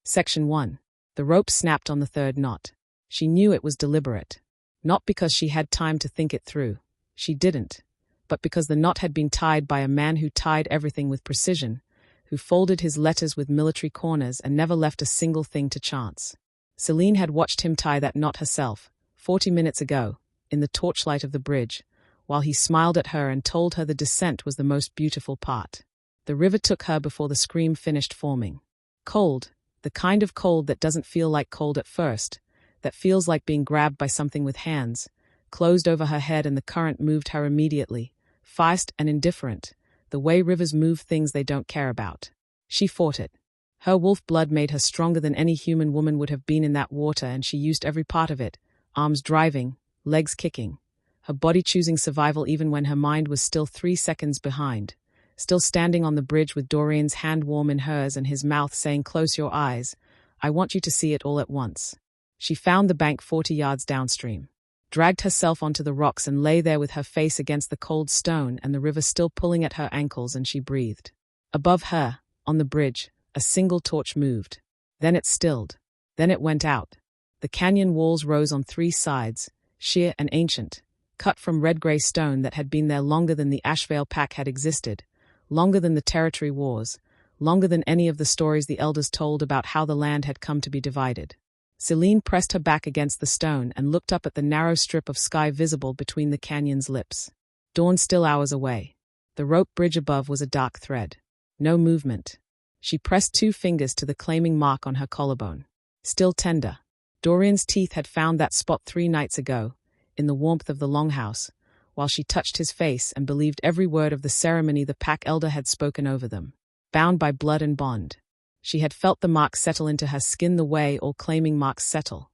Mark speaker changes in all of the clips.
Speaker 1: Section 1. The rope snapped on the third knot. She knew it was deliberate. Not because she had time to think it through. She didn't. But because the knot had been tied by a man who tied everything with precision, who folded his letters with military corners and never left a single thing to chance. Selene had watched him tie that knot herself, 40 minutes ago, in the torchlight of the bridge, while he smiled at her and told her the descent was the most beautiful part. The river took her before the scream finished forming. Cold, the kind of cold that doesn't feel like cold at first, that feels like being grabbed by something with hands, closed over her head, and the current moved her immediately, fast and indifferent, the way rivers move things they don't care about. She fought it. Her wolf blood made her stronger than any human woman would have been in that water, and she used every part of it, arms driving, legs kicking, her body choosing survival even when her mind was still 3 seconds behind, still standing on the bridge with Dorian's hand warm in hers and his mouth saying, "Close your eyes, I want you to see it all at once." She found the bank 40 yards downstream, dragged herself onto the rocks and lay there with her face against the cold stone and the river still pulling at her ankles, and she breathed. Above her, on the bridge, a single torch moved. Then it stilled. Then it went out. The canyon walls rose on 3 sides, sheer and ancient, cut from red-gray stone that had been there longer than the Ashveil pack had existed, longer than the territory wars, longer than any of the stories the elders told about how the land had come to be divided. Selene pressed her back against the stone and looked up at the narrow strip of sky visible between the canyon's lips. Dawn still hours away. The rope bridge above was a dark thread. No movement. She pressed 2 fingers to the claiming mark on her collarbone. Still tender. Dorian's teeth had found that spot 3 nights ago, in the warmth of the longhouse, while she touched his face and believed every word of the ceremony the pack elder had spoken over them. Bound by blood and bond. She had felt the mark settle into her skin the way all claiming marks settle,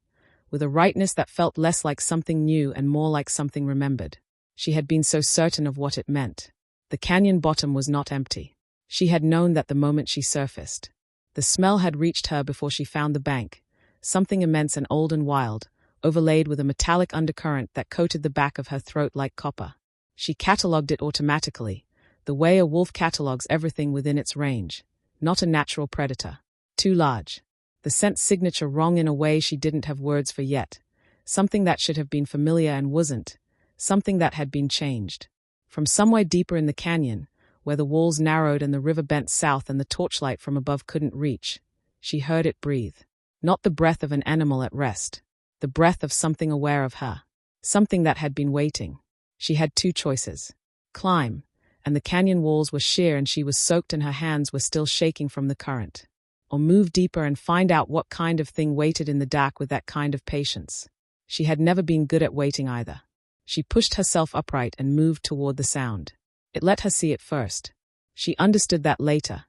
Speaker 1: with a rightness that felt less like something new and more like something remembered. She had been so certain of what it meant. The canyon bottom was not empty. She had known that the moment she surfaced. The smell had reached her before she found the bank, something immense and old and wild, overlaid with a metallic undercurrent that coated the back of her throat like copper. She catalogued it automatically, the way a wolf catalogues everything within its range. Not a natural predator. Too large. The scent signature wrong in a way she didn't have words for yet. Something that should have been familiar and wasn't. Something that had been changed. From somewhere deeper in the canyon, where the walls narrowed and the river bent south and the torchlight from above couldn't reach, she heard it breathe. Not the breath of an animal at rest. The breath of something aware of her. Something that had been waiting. She had 2 choices. Climb, and the canyon walls were sheer and she was soaked and her hands were still shaking from the current. Or move deeper and find out what kind of thing waited in the dark with that kind of patience. She had never been good at waiting either. She pushed herself upright and moved toward the sound. It let her see it first. She understood that later,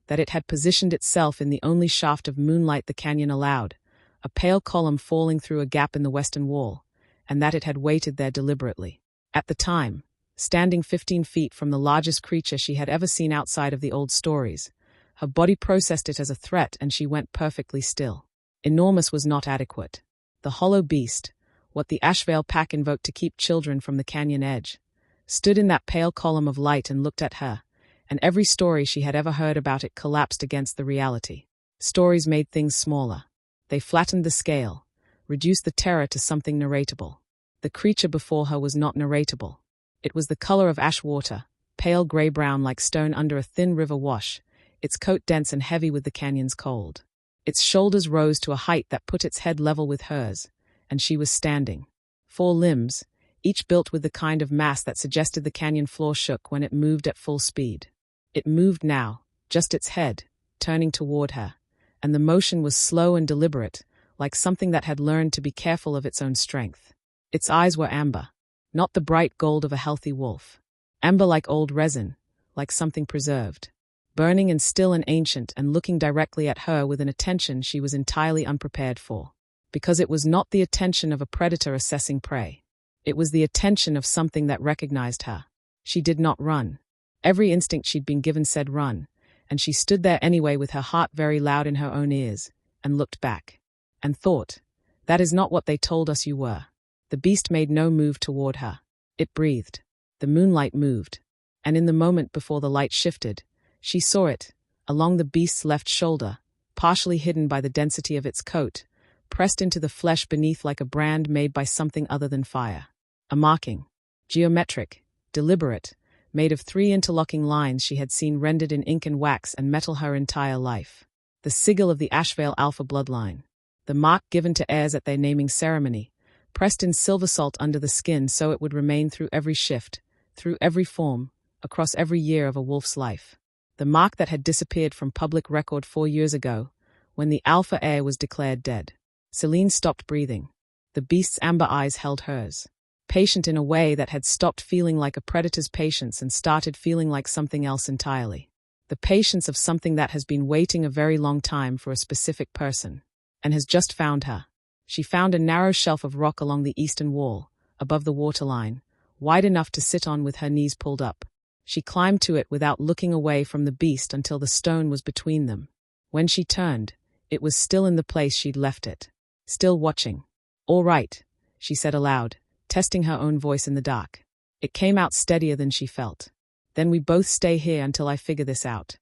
Speaker 1: that it had positioned itself in the only shaft of moonlight the canyon allowed, a pale column falling through a gap in the western wall, and that it had waited there deliberately. At the time, standing 15 feet from the largest creature she had ever seen outside of the old stories, her body processed it as a threat and she went perfectly still. Enormous was not adequate. The hollow beast, what the Ashveil pack invoked to keep children from the canyon edge, stood in that pale column of light and looked at her, and every story she had ever heard about it collapsed against the reality. Stories made things smaller. They flattened the scale, reduced the terror to something narratable. The creature before her was not narratable. It was the color of ash water, pale gray-brown like stone under a thin river wash, its coat dense and heavy with the canyon's cold. Its shoulders rose to a height that put its head level with hers, and she was standing. 4 limbs, each built with the kind of mass that suggested the canyon floor shook when it moved at full speed. It moved now, just its head, turning toward her, and the motion was slow and deliberate, like something that had learned to be careful of its own strength. Its eyes were amber, not the bright gold of a healthy wolf. Amber like old resin, like something preserved. Burning and still and ancient and looking directly at her with an attention she was entirely unprepared for. Because it was not the attention of a predator assessing prey. It was the attention of something that recognized her. She did not run. Every instinct she'd been given said run, and she stood there anyway with her heart very loud in her own ears, and looked back. And thought, that is not what they told us you were. The beast made no move toward her. It breathed. The moonlight moved. And in the moment before the light shifted, she saw it, along the beast's left shoulder, partially hidden by the density of its coat, pressed into the flesh beneath like a brand made by something other than fire. A marking. Geometric, deliberate, made of 3 interlocking lines she had seen rendered in ink and wax and metal her entire life. The sigil of the Ashveil Alpha bloodline. The mark given to heirs at their naming ceremony, pressed in silver salt under the skin so it would remain through every shift, through every form, across every year of a wolf's life. The mark that had disappeared from public record 4 years ago, when the Alpha heir was declared dead. Selene stopped breathing. The beast's amber eyes held hers. Patient in a way that had stopped feeling like a predator's patience and started feeling like something else entirely. The patience of something that has been waiting a very long time for a specific person, and has just found her. She found a narrow shelf of rock along the eastern wall, above the waterline, wide enough to sit on with her knees pulled up. She climbed to it without looking away from the beast until the stone was between them. When she turned, it was still in the place she'd left it. Still watching. "All right," she said aloud, testing her own voice in the dark. It came out steadier than she felt. "Then we both stay here until I figure this out."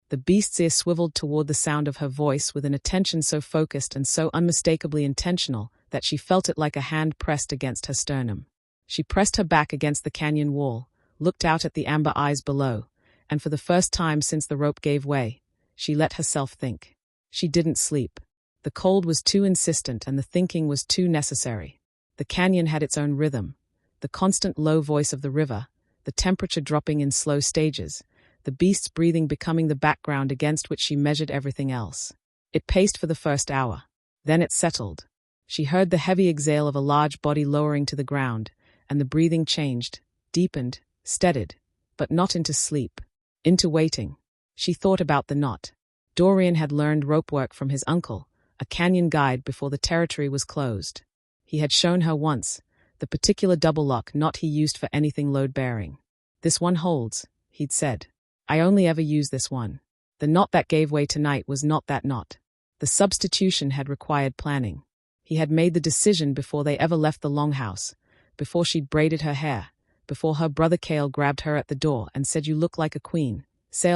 Speaker 1: The beast's ear swiveled toward the sound of her voice with an attention so focused and so unmistakably intentional that she felt it like a hand pressed against her sternum. She pressed her back against the canyon wall, looked out at the amber eyes below, and for the first time since the rope gave way, she let herself think. She didn't sleep. The cold was too insistent and the thinking was too necessary. The canyon had its own rhythm, the constant low voice of the river, the temperature dropping in slow stages, the beast's breathing becoming the background against which she measured everything else. It paced for the first hour. Then it settled. She heard the heavy exhale of a large body lowering to the ground, and the breathing changed, deepened, steadied, but not into sleep, into waiting. She thought about the knot. Dorian had learned rope work from his uncle, a canyon guide, before the territory was closed. He had shown her once, the particular double lock knot he used for anything load-bearing. "This one holds," he'd said. "I only ever use this one." The knot that gave way tonight was not that knot. The substitution had required planning. He had made the decision before they ever left the longhouse, before she'd braided her hair, before her brother Cale grabbed her at the door and said, "You look like a queen."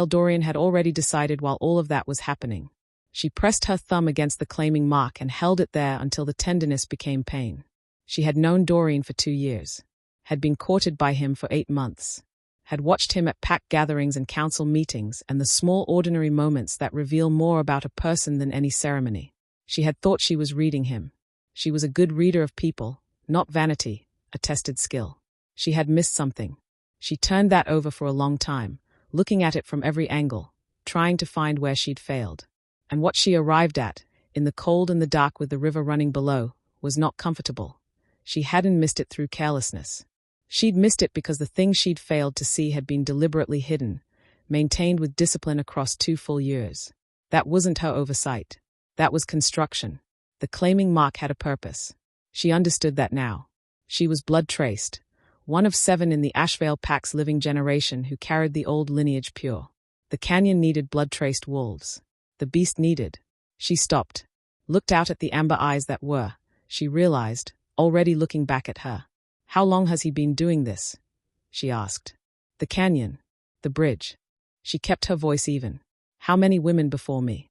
Speaker 1: Dorian had already decided while all of that was happening. She pressed her thumb against the claiming mark and held it there until the tenderness became pain. She had known Dorian for 2 years, had been courted by him for 8 months, had watched him at pack gatherings and council meetings and the small ordinary moments that reveal more about a person than any ceremony. She had thought she was reading him. She was a good reader of people, not vanity, a tested skill. She had missed something. She turned that over for a long time, looking at it from every angle, trying to find where she'd failed. And what she arrived at, in the cold and the dark with the river running below, was not comfortable. She hadn't missed it through carelessness. She'd missed it because the thing she'd failed to see had been deliberately hidden, maintained with discipline across 2 full years. That wasn't her oversight. That was construction. The claiming mark had a purpose. She understood that now. She was blood-traced, one of 7 in the Ashveil Pack's living generation who carried the old lineage pure. The canyon needed blood-traced wolves. The beast needed. She stopped, looked out at the amber eyes that were, she realized, already looking back at her. "How long has he been doing this?" she asked. "The canyon. The bridge." She kept her voice even. "How many women before me?"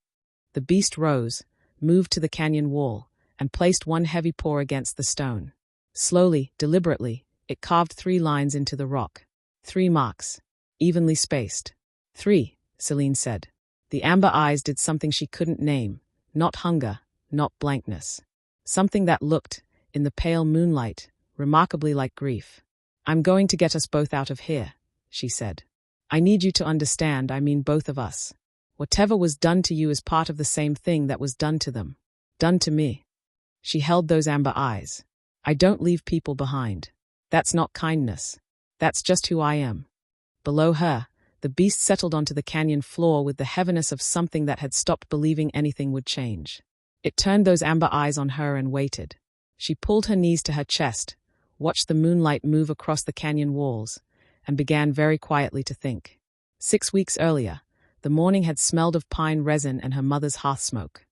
Speaker 1: The beast rose, moved to the canyon wall, and placed one heavy paw against the stone. Slowly, deliberately, it carved 3 lines into the rock. 3 marks, evenly spaced. 3, Selene said. The amber eyes did something she couldn't name, not hunger, not blankness. Something that looked, in the pale moonlight, remarkably like grief. "I'm going to get us both out of here," she said. "I need you to understand, I mean both of us. Whatever was done to you is part of the same thing that was done to them. Done to me." She held those amber eyes. "I don't leave people behind. That's not kindness. That's just who I am." Below her, the beast settled onto the canyon floor with the heaviness of something that had stopped believing anything would change. It turned those amber eyes on her and waited. She pulled her knees to her chest, watched the moonlight move across the canyon walls, and began very quietly to think. 6 weeks earlier, the morning had smelled of pine resin and her mother's hearth smoke.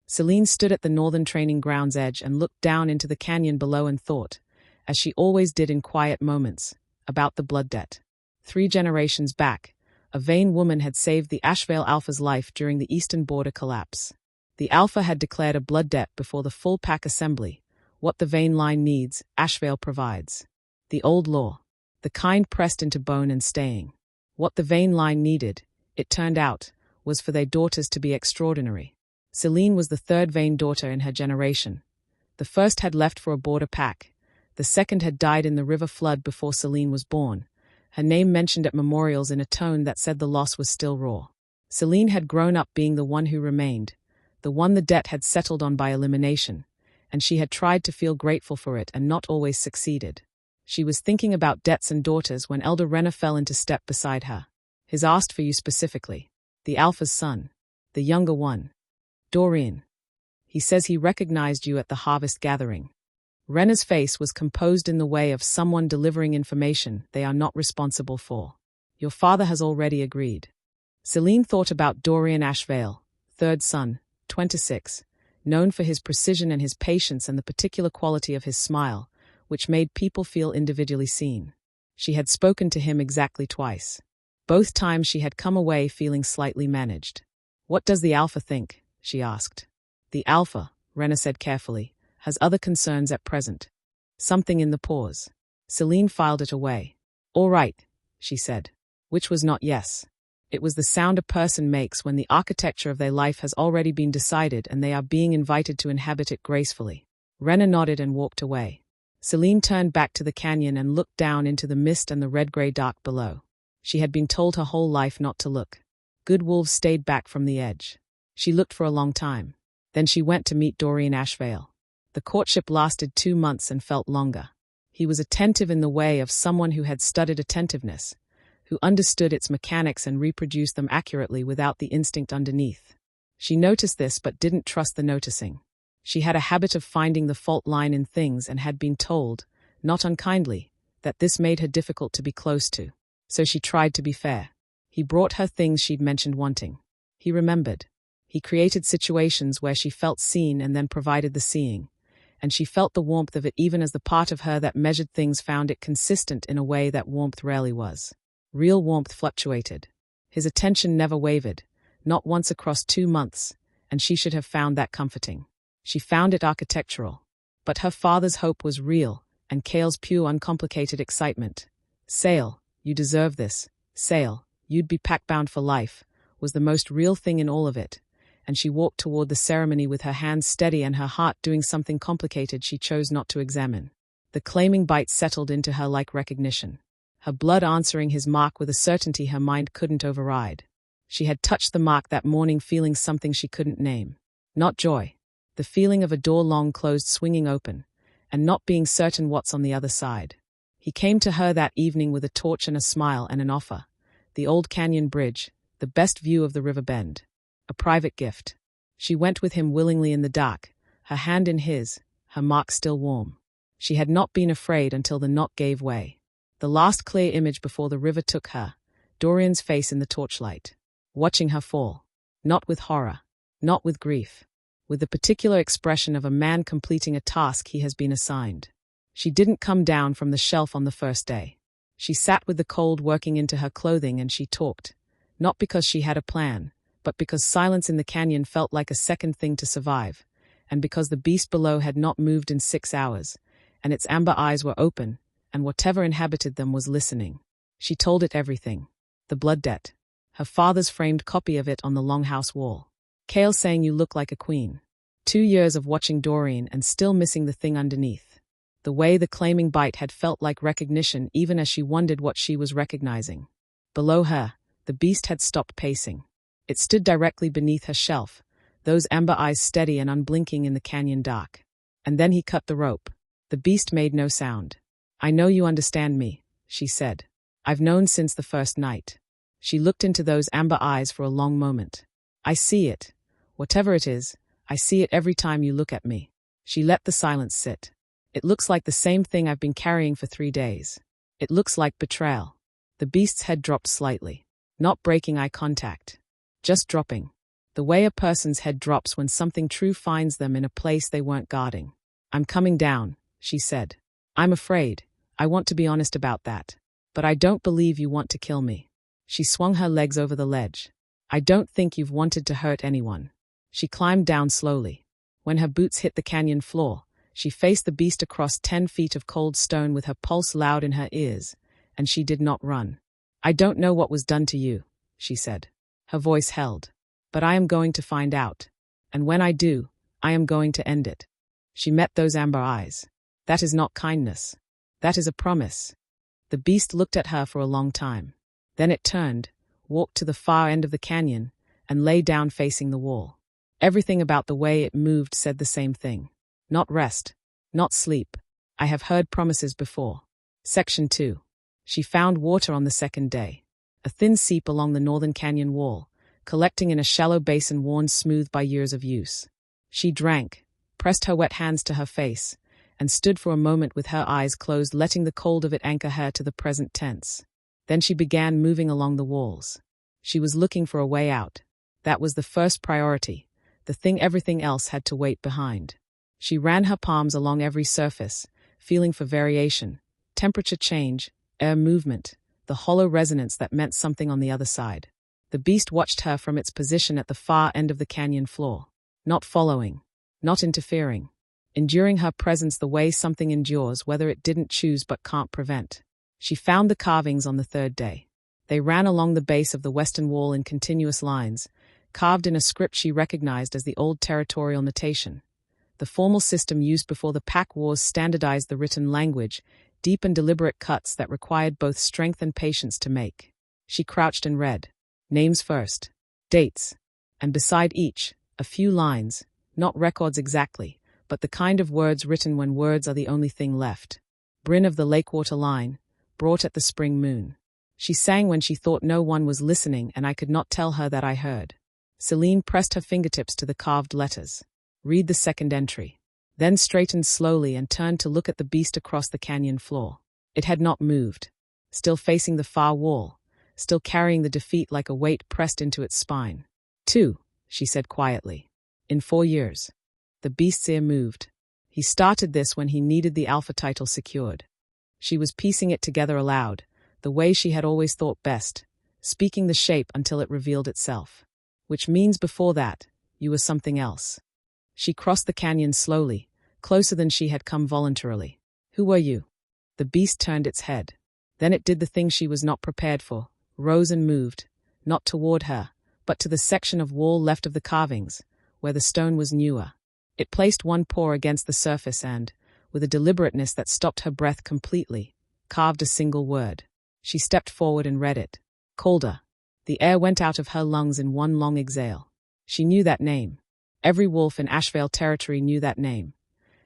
Speaker 1: Selene stood at the northern training ground's edge and looked down into the canyon below and thought, as she always did in quiet moments, about the blood debt. 3 generations back, a vain woman had saved the Ashveil Alpha's life during the eastern border collapse. The Alpha had declared a blood debt before the full pack assembly. What the vein line needs, Ashveil provides. The old law. The kind pressed into bone and staying. What the vein line needed, it turned out, was for their daughters to be extraordinary. Selene was the third vein daughter in her generation. The first had left for a border pack. The second had died in the river flood before Selene was born, her name mentioned at memorials in a tone that said the loss was still raw. Selene had grown up being the one who remained, the one the debt had settled on by elimination, and she had tried to feel grateful for it and not always succeeded. She was thinking about debts and daughters when Elder Renner fell into step beside her. He's asked for you specifically. The Alpha's son. The younger one. Dorian. He says he recognized you at the harvest gathering. Renner's face was composed in the way of someone delivering information they are not responsible for. Your father has already agreed. Selene thought about Dorian Ashveil, third son, 26, known for his precision and his patience and the particular quality of his smile, which made people feel individually seen. She had spoken to him exactly twice. Both times she had come away feeling slightly managed. What does the Alpha think? She asked. The Alpha, Renner said carefully, has other concerns at present. Something in the pause. Selene filed it away. All right, she said. Which was not yes. It was the sound a person makes when the architecture of their life has already been decided and they are being invited to inhabit it gracefully. Renner nodded and walked away. Selene turned back to the canyon and looked down into the mist and the red-gray dark below. She had been told her whole life not to look. Good wolves stayed back from the edge. She looked for a long time. Then she went to meet Dorian Ashveil. The courtship lasted 2 months and felt longer. He was attentive in the way of someone who had studied attentiveness, who understood its mechanics and reproduced them accurately without the instinct underneath. She noticed this but didn't trust the noticing. She had a habit of finding the fault line in things and had been told, not unkindly, that this made her difficult to be close to. So she tried to be fair. He brought her things she'd mentioned wanting. He remembered. He created situations where she felt seen and then provided the seeing. And she felt the warmth of it even as the part of her that measured things found it consistent in a way that warmth rarely was. Real warmth fluctuated. His attention never wavered, not once across 2 months, and she should have found that comforting. She found it architectural. But her father's hope was real, and Cale's pure uncomplicated excitement. Sale, you deserve this. Sale, you'd be pack-bound for life, was the most real thing in all of it. And she walked toward the ceremony with her hands steady and her heart doing something complicated she chose not to examine. The claiming bite settled into her like recognition, her blood answering his mark with a certainty her mind couldn't override. She had touched the mark that morning feeling something she couldn't name. Not joy. The feeling of a door long closed swinging open, and not being certain what's on the other side. He came to her that evening with a torch and a smile and an offer. The old canyon bridge, the best view of the river bend. A private gift. She went with him willingly in the dark, her hand in his, her mark still warm. She had not been afraid until the knot gave way. The last clear image before the river took her, Dorian's face in the torchlight. Watching her fall. Not with horror. Not with grief. With the particular expression of a man completing a task he has been assigned. She didn't come down from the shelf on the first day. She sat with the cold working into her clothing and she talked. Not because she had a plan, but because silence in the canyon felt like a second thing to survive, and because the beast below had not moved in 6 hours, and its amber eyes were open, and whatever inhabited them was listening. She told it everything. The blood debt. Her father's framed copy of it on the longhouse wall. Cale saying you look like a queen. 2 years of watching Dorian and still missing the thing underneath. The way the claiming bite had felt like recognition even as she wondered what she was recognizing. Below her, the beast had stopped pacing. It stood directly beneath her shelf, those amber eyes steady and unblinking in the canyon dark. And then he cut the rope. The beast made no sound. I know you understand me, she said. I've known since the first night. She looked into those amber eyes for a long moment. I see it. Whatever it is, I see it every time you look at me. She let the silence sit. It looks like the same thing I've been carrying for 3 days. It looks like betrayal. The beast's head dropped slightly. Not breaking eye contact. Just dropping. The way a person's head drops when something true finds them in a place they weren't guarding. I'm coming down, she said. I'm afraid. I want to be honest about that. But I don't believe you want to kill me. She swung her legs over the ledge. I don't think you've wanted to hurt anyone. She climbed down slowly. When her boots hit the canyon floor, she faced the beast across 10 feet of cold stone with her pulse loud in her ears, and she did not run. "I don't know what was done to you," she said. Her voice held. "But I am going to find out. And when I do, I am going to end it." She met those amber eyes. "That is not kindness. That is a promise." The beast looked at her for a long time. Then it turned, walked to the far end of the canyon, and lay down facing the wall. Everything about the way it moved said the same thing. Not rest. Not sleep. I have heard promises before. Section 2. She found water on the second day. A thin seep along the northern canyon wall, collecting in a shallow basin worn smooth by years of use. She drank, pressed her wet hands to her face, and stood for a moment with her eyes closed, letting the cold of it anchor her to the present tense. Then she began moving along the walls. She was looking for a way out. That was the first priority, the thing everything else had to wait behind. She ran her palms along every surface, feeling for variation, temperature change, air movement, the hollow resonance that meant something on the other side. The beast watched her from its position at the far end of the canyon floor, not following, not interfering, enduring her presence the way something endures whether it didn't choose but can't prevent. She found the carvings on the third day. They ran along the base of the western wall in continuous lines, carved in a script she recognized as the old territorial notation. The formal system used before the pack wars standardized the written language, deep and deliberate cuts that required both strength and patience to make. She crouched and read. Names first. Dates. And beside each, a few lines, not records exactly, but the kind of words written when words are the only thing left. Bryn of the Lakewater line, brought at the spring moon. She sang when she thought no one was listening and I could not tell her that I heard. Selene pressed her fingertips to the carved letters. Read the second entry. Then straightened slowly and turned to look at the beast across the canyon floor. It had not moved. Still facing the far wall. Still carrying the defeat like a weight pressed into its spine. 2, she said quietly. In 4 years. The beast's ear moved. He started this when he needed the alpha title secured. She was piecing it together aloud, the way she had always thought best, speaking the shape until it revealed itself. Which means before that, you were something else. She crossed the canyon slowly, closer than she had come voluntarily. Who were you? The beast turned its head. Then it did the thing she was not prepared for, rose and moved, not toward her, but to the section of wall left of the carvings, where the stone was newer. It placed one paw against the surface and, with a deliberateness that stopped her breath completely, carved a single word. She stepped forward and read it. Calder. The air went out of her lungs in one long exhale. She knew that name. Every wolf in Ashveil territory knew that name.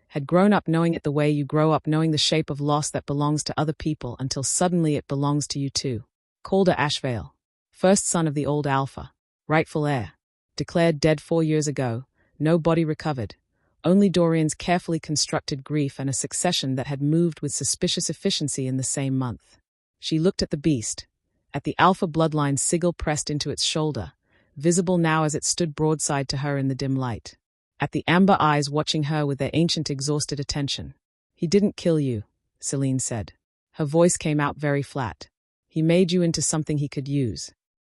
Speaker 1: Had grown up knowing it the way you grow up knowing the shape of loss that belongs to other people until suddenly it belongs to you too. Calder Ashveil. First son of the old Alpha. Rightful heir. Declared dead 4 years ago. No body recovered. Only Dorian's carefully constructed grief and a succession that had moved with suspicious efficiency in the same month. She looked at the beast. At the Alpha bloodline sigil pressed into its shoulder, visible now as it stood broadside to her in the dim light. At the amber eyes watching her with their ancient exhausted attention. He didn't kill you, Selene said. Her voice came out very flat. He made you into something he could use.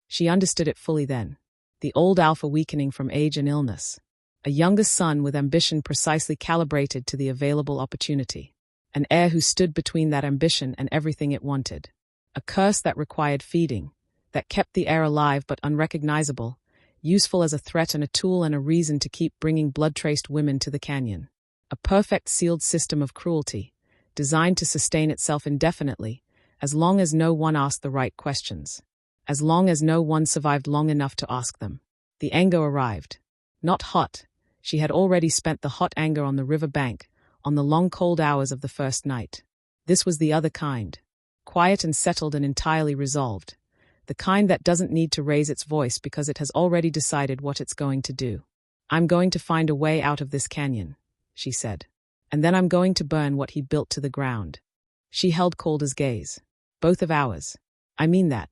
Speaker 1: She understood it fully then. The old Alpha weakening from age and illness. A younger son with ambition precisely calibrated to the available opportunity. An heir who stood between that ambition and everything it wanted. A curse that required feeding, that kept the heir alive but unrecognizable, useful as a threat and a tool and a reason to keep bringing blood-traced women to the canyon. A perfect sealed system of cruelty, designed to sustain itself indefinitely, as long as no one asked the right questions. As long as no one survived long enough to ask them. The anger arrived. Not hot. She had already spent the hot anger on the river bank, on the long cold hours of the first night. This was the other kind. Quiet and settled and entirely resolved. The kind that doesn't need to raise its voice because it has already decided what it's going to do. I'm going to find a way out of this canyon, she said. And then I'm going to burn what he built to the ground. She held Calder's gaze. Both of ours. I mean that.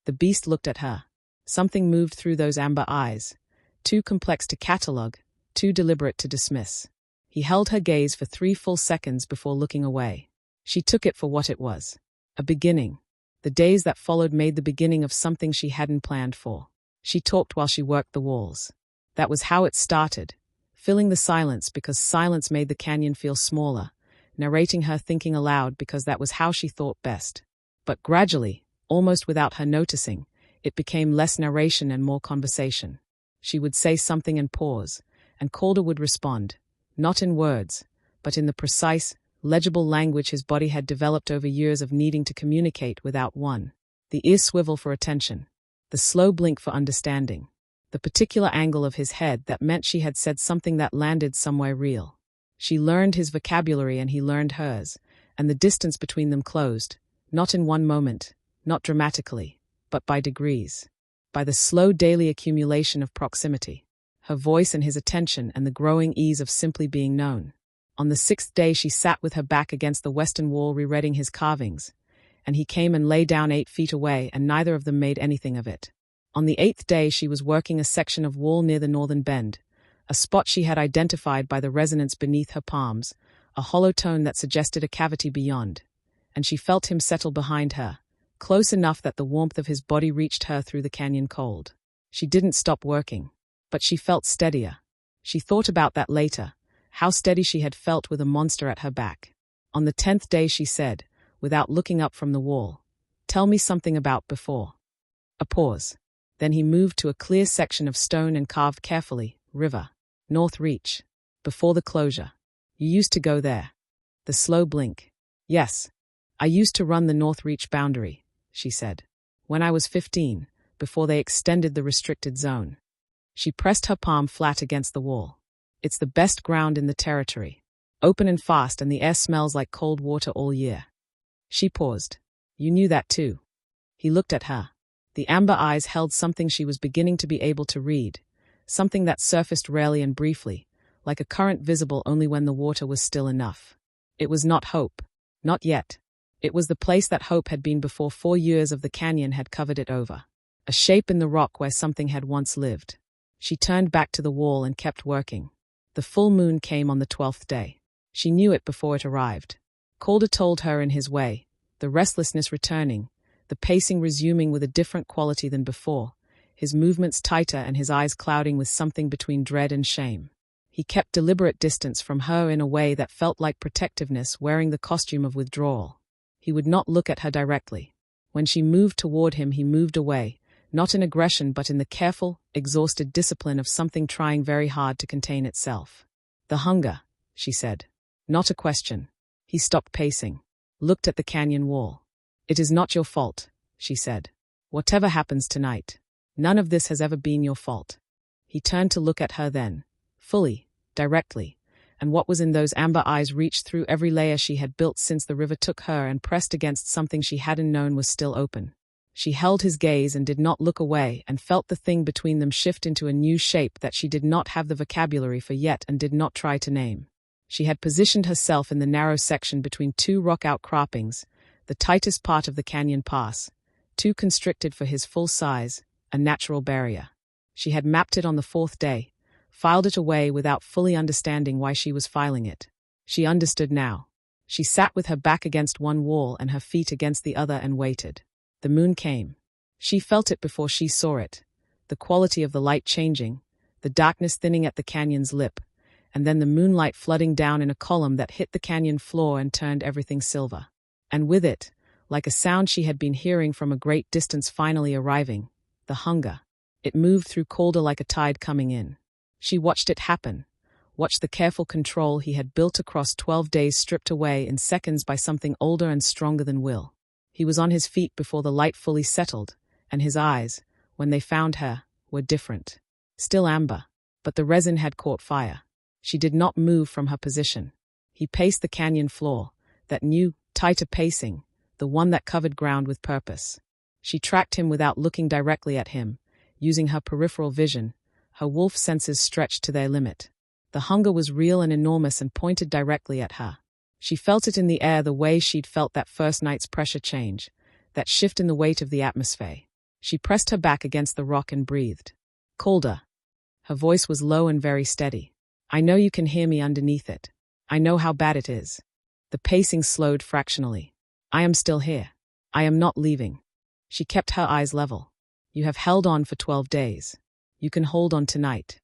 Speaker 1: The beast looked at her. Something moved through those amber eyes. Too complex to catalogue, too deliberate to dismiss. He held her gaze for 3 full seconds before looking away. She took it for what it was. A beginning. The days that followed made the beginning of something she hadn't planned for. She talked while she worked the walls. That was how it started, filling the silence because silence made the canyon feel smaller, narrating her thinking aloud because that was how she thought best. But gradually, almost without her noticing, it became less narration and more conversation. She would say something and pause, and Calder would respond, not in words, but in the precise, legible language his body had developed over years of needing to communicate without one. The ear swivel for attention, the slow blink for understanding, the particular angle of his head that meant she had said something that landed somewhere real. She learned his vocabulary and he learned hers, and the distance between them closed, not in one moment, not dramatically, but by degrees, by the slow daily accumulation of proximity, her voice and his attention and the growing ease of simply being known. On the 6th day she sat with her back against the western wall rereading his carvings, and he came and lay down 8 feet away and neither of them made anything of it. On the 8th day she was working a section of wall near the northern bend, a spot she had identified by the resonance beneath her palms, a hollow tone that suggested a cavity beyond, and she felt him settle behind her, close enough that the warmth of his body reached her through the canyon cold. She didn't stop working, but she felt steadier. She thought about that later, how steady she had felt with a monster at her back. On the 10th day she said, without looking up from the wall, "Tell me something about before." A pause. Then he moved to a clear section of stone and carved carefully, "River. North Reach. Before the closure. You used to go there." The slow blink. "Yes. I used to run the North Reach boundary," she said. "When I was 15, before they extended the restricted zone." She pressed her palm flat against the wall. "It's the best ground in the territory. Open and fast and the air smells like cold water all year." She paused. "You knew that too." He looked at her. The amber eyes held something she was beginning to be able to read, something that surfaced rarely and briefly, like a current visible only when the water was still enough. It was not hope. Not yet. It was the place that hope had been before 4 years of the canyon had covered it over. A shape in the rock where something had once lived. She turned back to the wall and kept working. The full moon came on the 12th day. She knew it before it arrived. Calder told her in his way, the restlessness returning, the pacing resuming with a different quality than before, his movements tighter and his eyes clouding with something between dread and shame. He kept deliberate distance from her in a way that felt like protectiveness wearing the costume of withdrawal. He would not look at her directly. When she moved toward him, he moved away, not in aggression but in the careful, exhausted discipline of something trying very hard to contain itself. "The hunger," she said. Not a question. He stopped pacing, looked at the canyon wall. "It is not your fault," she said. "Whatever happens tonight, none of this has ever been your fault." He turned to look at her then, fully, directly, and what was in those amber eyes reached through every layer she had built since the river took her and pressed against something she hadn't known was still open. She held his gaze and did not look away and felt the thing between them shift into a new shape that she did not have the vocabulary for yet and did not try to name. She had positioned herself in the narrow section between 2 rock outcroppings, the tightest part of the canyon pass, too constricted for his full size, a natural barrier. She had mapped it on the 4th day, filed it away without fully understanding why she was filing it. She understood now. She sat with her back against one wall and her feet against the other and waited. The moon came. She felt it before she saw it, the quality of the light changing, the darkness thinning at the canyon's lip, and then the moonlight flooding down in a column that hit the canyon floor and turned everything silver. And with it, like a sound she had been hearing from a great distance finally arriving, the hunger. It moved through Calder like a tide coming in. She watched it happen, watched the careful control he had built across 12 days stripped away in seconds by something older and stronger than will. He was on his feet before the light fully settled, and his eyes, when they found her, were different. Still amber, but the resin had caught fire. She did not move from her position. He paced the canyon floor, that new, tighter pacing, the one that covered ground with purpose. She tracked him without looking directly at him, using her peripheral vision, her wolf senses stretched to their limit. The hunger was real and enormous and pointed directly at her. She felt it in the air the way she'd felt that first night's pressure change, that shift in the weight of the atmosphere. She pressed her back against the rock and breathed. "Calder." Her voice was low and very steady. "I know you can hear me underneath it. I know how bad it is." The pacing slowed fractionally. "I am still here. I am not leaving." She kept her eyes level. "You have held on for 12 days. You can hold on tonight."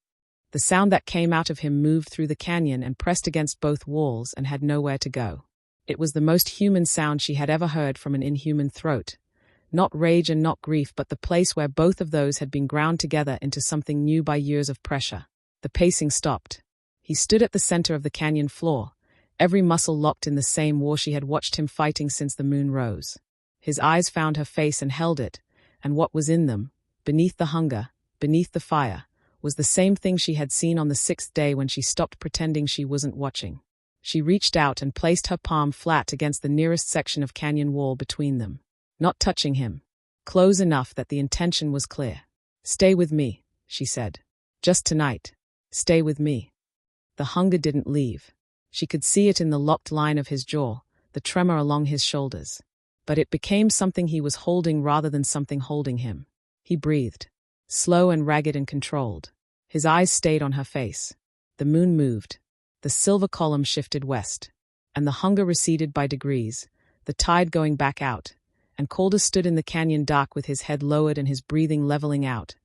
Speaker 1: The sound that came out of him moved through the canyon and pressed against both walls and had nowhere to go. It was the most human sound she had ever heard from an inhuman throat. Not rage and not grief, but the place where both of those had been ground together into something new by years of pressure. The pacing stopped. He stood at the center of the canyon floor, every muscle locked in the same war she had watched him fighting since the moon rose. His eyes found her face and held it, and what was in them, beneath the hunger, beneath the fire, was the same thing she had seen on the 6th day when she stopped pretending she wasn't watching. She reached out and placed her palm flat against the nearest section of canyon wall between them. Not touching him. Close enough that the intention was clear. "Stay with me," she said. "Just tonight. Stay with me." The hunger didn't leave. She could see it in the locked line of his jaw, the tremor along his shoulders. But it became something he was holding rather than something holding him. He breathed. Slow and ragged and controlled. His eyes stayed on her face. The moon moved. The silver column shifted west. And the hunger receded by degrees, the tide going back out. And Calder stood in the canyon dark with his head lowered and his breathing leveling out.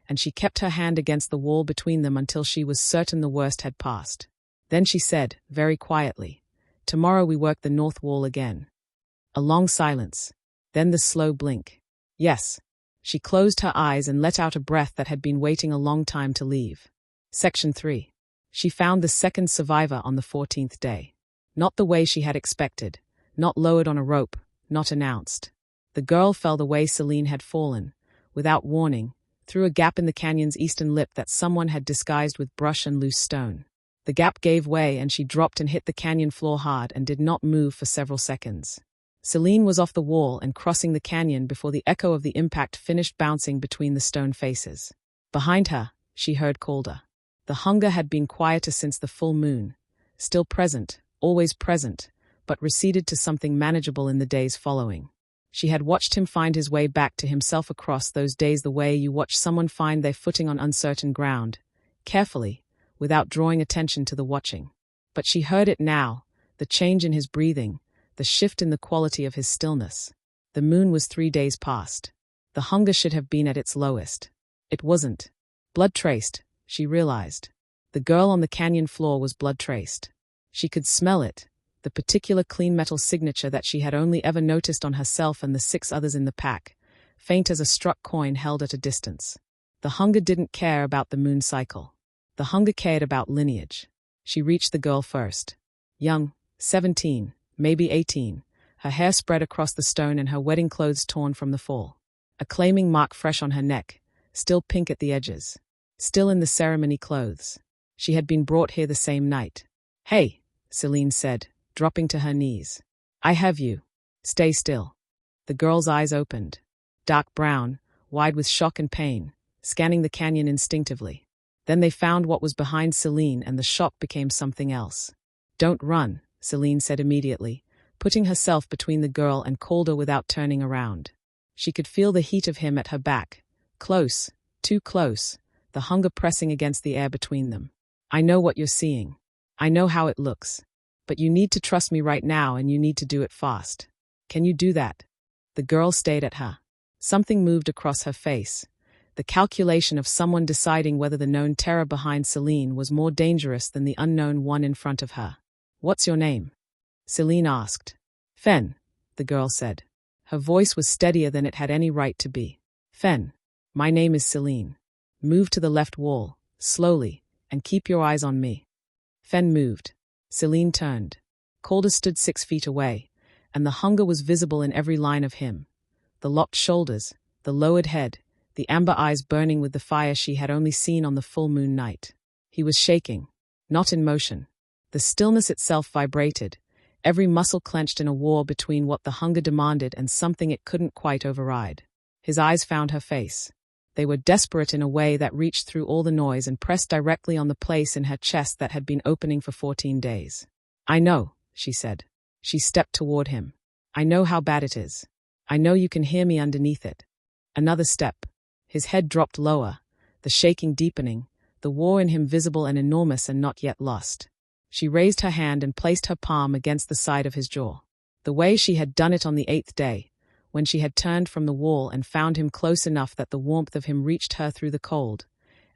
Speaker 1: And she kept her hand against the wall between them until she was certain the worst had passed. Then she said, very quietly, "Tomorrow we work the north wall again." A long silence. Then the slow blink. Yes. She closed her eyes and let out a breath that had been waiting a long time to leave. Section 3. She found the second survivor on the 14th day. Not the way she had expected. Not lowered on a rope. Not announced. The girl fell the way Selene had fallen, without warning, through a gap in the canyon's eastern lip that someone had disguised with brush and loose stone. The gap gave way and she dropped and hit the canyon floor hard and did not move for several seconds. Selene was off the wall and crossing the canyon before the echo of the impact finished bouncing between the stone faces. Behind her, she heard Calder. The hunger had been quieter since the full moon, still present, always present, but receded to something manageable in the days following. She had watched him find his way back to himself across those days the way you watch someone find their footing on uncertain ground, carefully, without drawing attention to the watching. But she heard it now, the change in his breathing, the shift in the quality of his stillness. The moon was 3 days past. The hunger should have been at its lowest. It wasn't. Blood-traced, she realized. The girl on the canyon floor was blood-traced. She could smell it, the particular clean metal signature that she had only ever noticed on herself and the 6 others in the pack, faint as a struck coin held at a distance. The hunger didn't care about the moon cycle. The hunger cared about lineage. She reached the girl first. Young, 17, maybe 18, her hair spread across the stone and her wedding clothes torn from the fall. A claiming mark fresh on her neck, still pink at the edges. Still in the ceremony clothes. She had been brought here the same night. "Hey," Selene said, dropping to her knees. "I have you. Stay still." The girl's eyes opened. Dark brown, wide with shock and pain, scanning the canyon instinctively. Then they found what was behind Selene and the shock became something else. "Don't run," Selene said immediately, putting herself between the girl and Calder without turning around. She could feel the heat of him at her back. Close, too close, the hunger pressing against the air between them. "I know what you're seeing. I know how it looks. But you need to trust me right now and you need to do it fast. Can you do that?" The girl stayed at her. Something moved across her face. The calculation of someone deciding whether the known terror behind Selene was more dangerous than the unknown one in front of her. "What's your name?" Selene asked. "Fen," the girl said. Her voice was steadier than it had any right to be. "Fen, my name is Selene. Move to the left wall, slowly, and keep your eyes on me." Fen moved. Selene turned. Calder stood 6 feet away, and the hunger was visible in every line of him. The locked shoulders, the lowered head, the amber eyes burning with the fire she had only seen on the full moon night. He was shaking, not in motion. The stillness itself vibrated, every muscle clenched in a war between what the hunger demanded and something it couldn't quite override. His eyes found her face. They were desperate in a way that reached through all the noise and pressed directly on the place in her chest that had been opening for 14 days. "I know," she said. She stepped toward him. "I know how bad it is. I know you can hear me underneath it." Another step. His head dropped lower, the shaking deepening, the war in him visible and enormous and not yet lost. She raised her hand and placed her palm against the side of his jaw. The way she had done it on the 8th day, when she had turned from the wall and found him close enough that the warmth of him reached her through the cold,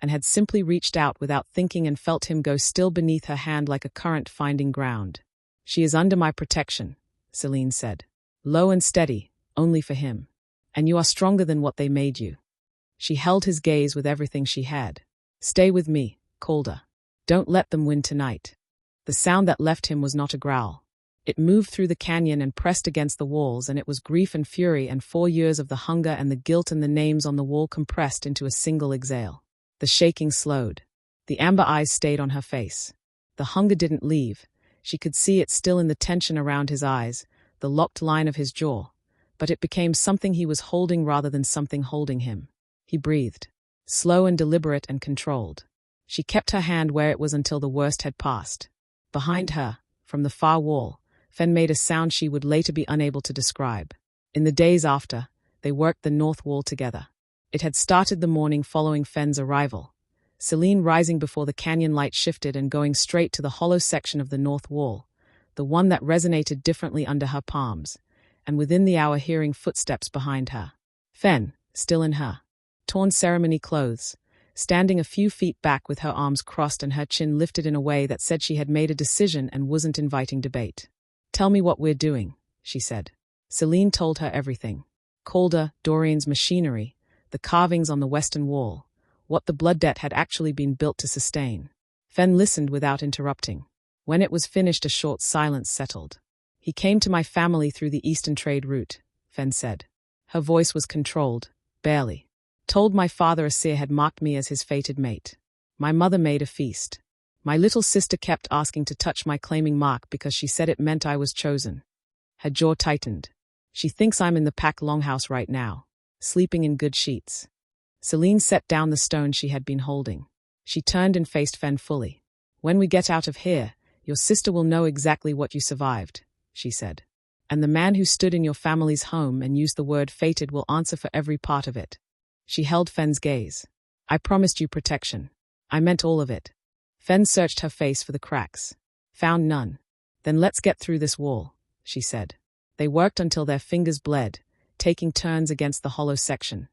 Speaker 1: and had simply reached out without thinking and felt him go still beneath her hand like a current finding ground. "She is under my protection," Selene said. "Low and steady, only for him. And you are stronger than what they made you." She held his gaze with everything she had. "Stay with me, Calder. Don't let them win tonight." The sound that left him was not a growl. It moved through the canyon and pressed against the walls, and it was grief and fury and 4 years of the hunger and the guilt and the names on the wall compressed into a single exhale. The shaking slowed. The amber eyes stayed on her face. The hunger didn't leave. She could see it still in the tension around his eyes, the locked line of his jaw. But it became something he was holding rather than something holding him. He breathed, slow and deliberate and controlled. She kept her hand where it was until the worst had passed. Behind her, from the far wall, Fen made a sound she would later be unable to describe. In the days after, they worked the north wall together. It had started the morning following Fen's arrival. Selene rising before the canyon light shifted and going straight to the hollow section of the north wall, the one that resonated differently under her palms, and within the hour hearing footsteps behind her. Fen, still in her torn ceremony clothes, standing a few feet back with her arms crossed and her chin lifted in a way that said she had made a decision and wasn't inviting debate. "Tell me what we're doing," she said. Selene told her everything. Calder, Dorian's machinery, the carvings on the western wall, what the blood debt had actually been built to sustain. Fen listened without interrupting. When it was finished, a short silence settled. "He came to my family through the eastern trade route," Fen said. Her voice was controlled, barely. "Told my father a seer had marked me as his fated mate. My mother made a feast. My little sister kept asking to touch my claiming mark because she said it meant I was chosen." Her jaw tightened. "She thinks I'm in the pack longhouse right now, sleeping in good sheets." Selene set down the stone she had been holding. She turned and faced Fen fully. "When we get out of here, your sister will know exactly what you survived," she said. "And the man who stood in your family's home and used the word fated will answer for every part of it." She held Fen's gaze. "I promised you protection. I meant all of it." Fen searched her face for the cracks. Found none. "Then let's get through this wall," she said. They worked until their fingers bled, taking turns against the hollow section,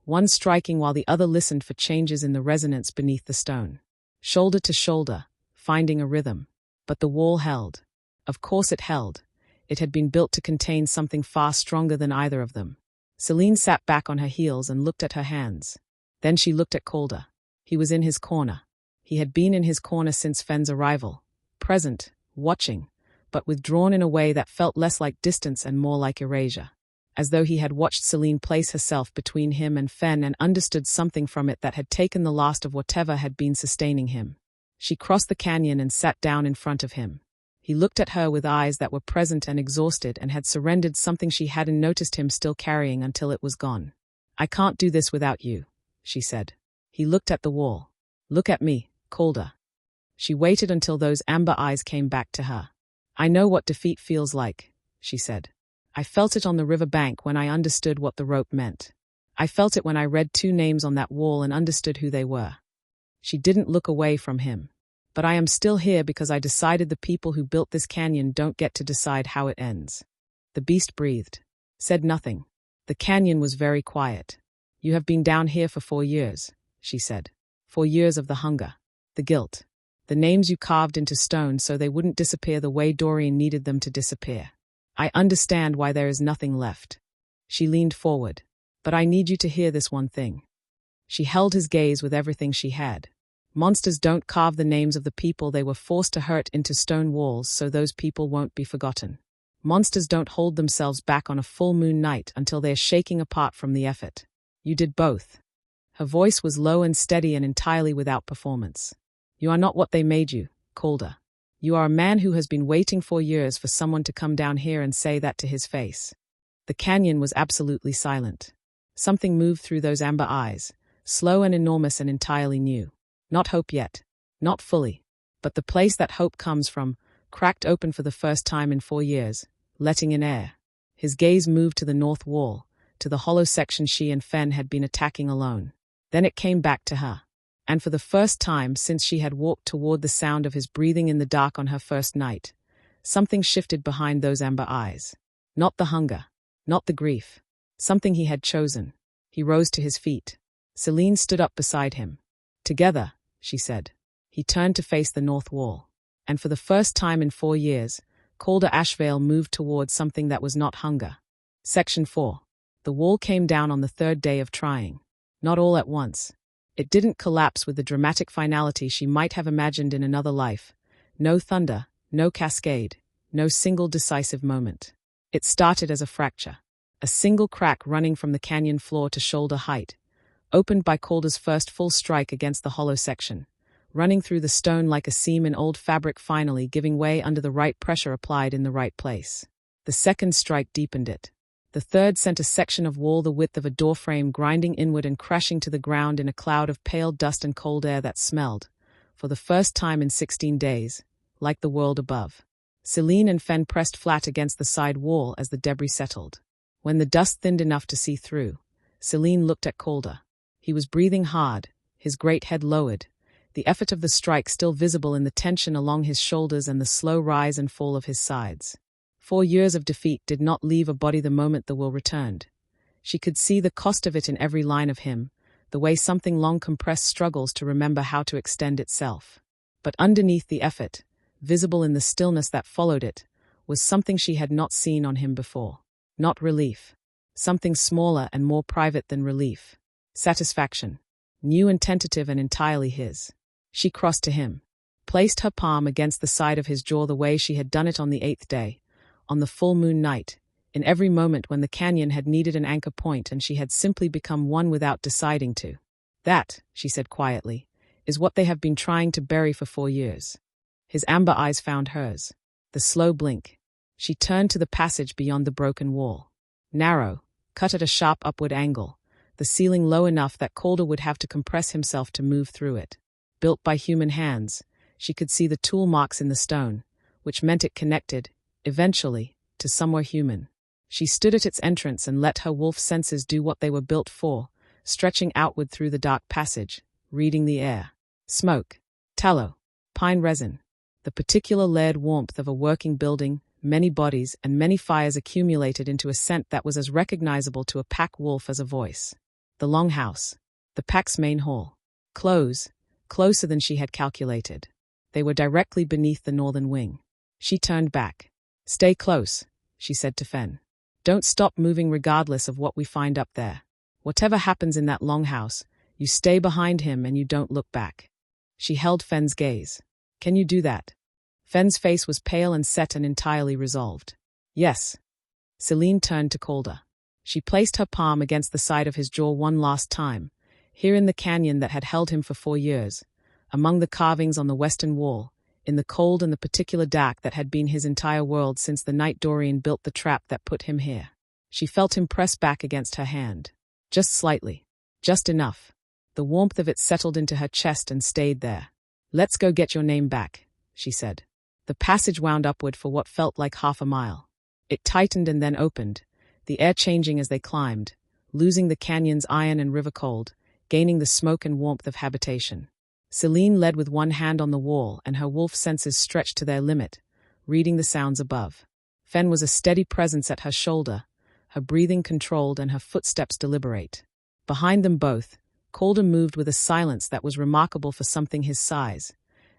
Speaker 1: one striking while the other listened for changes in the resonance beneath the stone. Shoulder to shoulder, finding a rhythm. But the wall held. Of course it held. It had been built to contain something far stronger than either of them. Selene sat back on her heels and looked at her hands. Then she looked at Calder. He was in his corner. He had been in his corner since Fen's arrival, present, watching, but withdrawn in a way that felt less like distance and more like erasure. As though he had watched Selene place herself between him and Fen and understood something from it that had taken the last of whatever had been sustaining him. She crossed the canyon and sat down in front of him. He looked at her with eyes that were present and exhausted and had surrendered something she hadn't noticed him still carrying until it was gone. "I can't do this without you," she said. He looked at the wall. "Look at me, Calder." She waited until those amber eyes came back to her. "I know what defeat feels like," she said. "I felt it on the river bank when I understood what the rope meant. I felt it when I read 2 names on that wall and understood who they were." She didn't look away from him. "But I am still here because I decided the people who built this canyon don't get to decide how it ends." The beast breathed, said nothing. The canyon was very quiet. "You have been down here for 4 years, she said. 4 years of the hunger, the guilt, the names you carved into stone so they wouldn't disappear the way Dorian needed them to disappear. I understand why there is nothing left." She leaned forward. "But I need you to hear this one thing." She held his gaze with everything she had. "Monsters don't carve the names of the people they were forced to hurt into stone walls so those people won't be forgotten. Monsters don't hold themselves back on a full moon night until they are shaking apart from the effort. You did both." Her voice was low and steady and entirely without performance. "You are not what they made you, Calder. You are a man who has been waiting 4 years for someone to come down here and say that to his face." The canyon was absolutely silent. Something moved through those amber eyes, slow and enormous and entirely new. Not hope yet. Not fully. But the place that hope comes from, cracked open for the first time in 4 years, letting in air. His gaze moved to the north wall, to the hollow section she and Fen had been attacking alone. Then it came back to her. And for the first time since she had walked toward the sound of his breathing in the dark on her first night, something shifted behind those amber eyes. Not the hunger. Not the grief. Something he had chosen. He rose to his feet. Selene stood up beside him. Together, she said. He turned to face the north wall. And for the first time in 4 years, Calder Ashveil moved towards something that was not hunger. Section 4. The wall came down on the third day of trying. Not all at once. It didn't collapse with the dramatic finality she might have imagined in another life. No thunder, no cascade, no single decisive moment. It started as a fracture. A single crack running from the canyon floor to shoulder height, opened by Calder's first full strike against the hollow section, running through the stone like a seam in old fabric, finally giving way under the right pressure applied in the right place. The second strike deepened it. The third sent a section of wall the width of a doorframe grinding inward and crashing to the ground in a cloud of pale dust and cold air that smelled, for the first time in 16 days, like the world above. Selene and Fen pressed flat against the side wall as the debris settled. When the dust thinned enough to see through, Selene looked at Calder. He was breathing hard, his great head lowered, the effort of the strike still visible in the tension along his shoulders and the slow rise and fall of his sides. 4 years of defeat did not leave a body the moment the will returned. She could see the cost of it in every line of him, the way something long compressed struggles to remember how to extend itself. But underneath the effort, visible in the stillness that followed it, was something she had not seen on him before. Not relief. Something smaller and more private than relief. Satisfaction. New and tentative and entirely his. She crossed to him, placed her palm against the side of his jaw the way she had done it on the 8th day, on the full moon night, in every moment when the canyon had needed an anchor point and she had simply become one without deciding to. That, she said quietly, is what they have been trying to bury for 4 years. His amber eyes found hers. The slow blink. She turned to the passage beyond the broken wall. Narrow, cut at a sharp upward angle, the ceiling low enough that Calder would have to compress himself to move through it. Built by human hands, she could see the tool marks in the stone, which meant it connected, eventually, to somewhere human. She stood at its entrance and let her wolf senses do what they were built for, stretching outward through the dark passage, reading the air. Smoke, tallow, pine resin, the particular layered warmth of a working building, many bodies and many fires accumulated into a scent that was as recognizable to a pack wolf as a voice. The longhouse, the pack's main hall. Closer than she had calculated. They were directly beneath the northern wing. She turned back. Stay close, she said to Fen. Don't stop moving regardless of what we find up there. Whatever happens in that longhouse, you stay behind him and you don't look back. She held Fen's gaze. Can you do that? Fen's face was pale and set and entirely resolved. Yes. Selene turned to Calder. She placed her palm against the side of his jaw one last time, here in the canyon that had held him for 4 years, among the carvings on the western wall, in the cold and the particular dark that had been his entire world since the night Dorian built the trap that put him here. She felt him press back against her hand. Just slightly. Just enough. The warmth of it settled into her chest and stayed there. Let's go get your name back, she said. The passage wound upward for what felt like half a mile. It tightened and then opened, the air changing as they climbed, losing the canyon's iron and river cold, gaining the smoke and warmth of habitation. Selene led with one hand on the wall and her wolf senses stretched to their limit, reading the sounds above. Fen was a steady presence at her shoulder, her breathing controlled and her footsteps deliberate. Behind them both, Calder moved with a silence that was remarkable for something his size,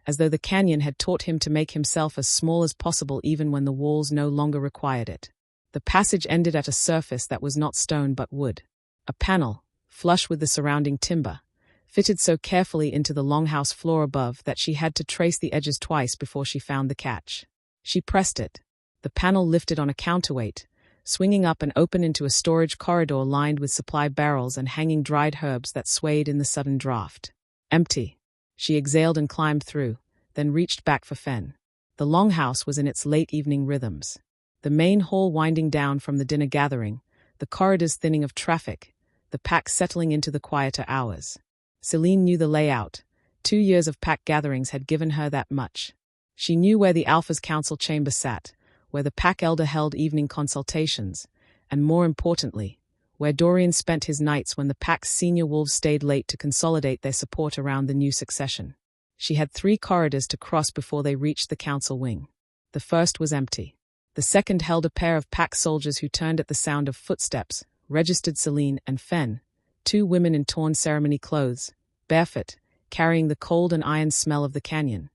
Speaker 1: as though the canyon had taught him to make himself as small as possible even when the walls no longer required it. The passage ended at a surface that was not stone but wood. A panel, flush with the surrounding timber, fitted so carefully into the longhouse floor above that she had to trace the edges twice before she found the catch. She pressed it. The panel lifted on a counterweight, swinging up and open into a storage corridor lined with supply barrels and hanging dried herbs that swayed in the sudden draft. Empty. She exhaled and climbed through, then reached back for Fen. The longhouse was in its late evening rhythms. The main hall winding down from the dinner gathering, the corridors thinning of traffic, the pack settling into the quieter hours. Selene knew the layout. 2 years of pack gatherings had given her that much. She knew where the Alpha's council chamber sat, where the pack elder held evening consultations, and more importantly, where Dorian spent his nights when the pack's senior wolves stayed late to consolidate their support around the new succession. She had 3 corridors to cross before they reached the council wing. The first was empty. The second held a pair of pack soldiers who turned at the sound of footsteps, registered Selene and Fen, 2 women in torn ceremony clothes, barefoot, carrying the cold and iron smell of the canyon,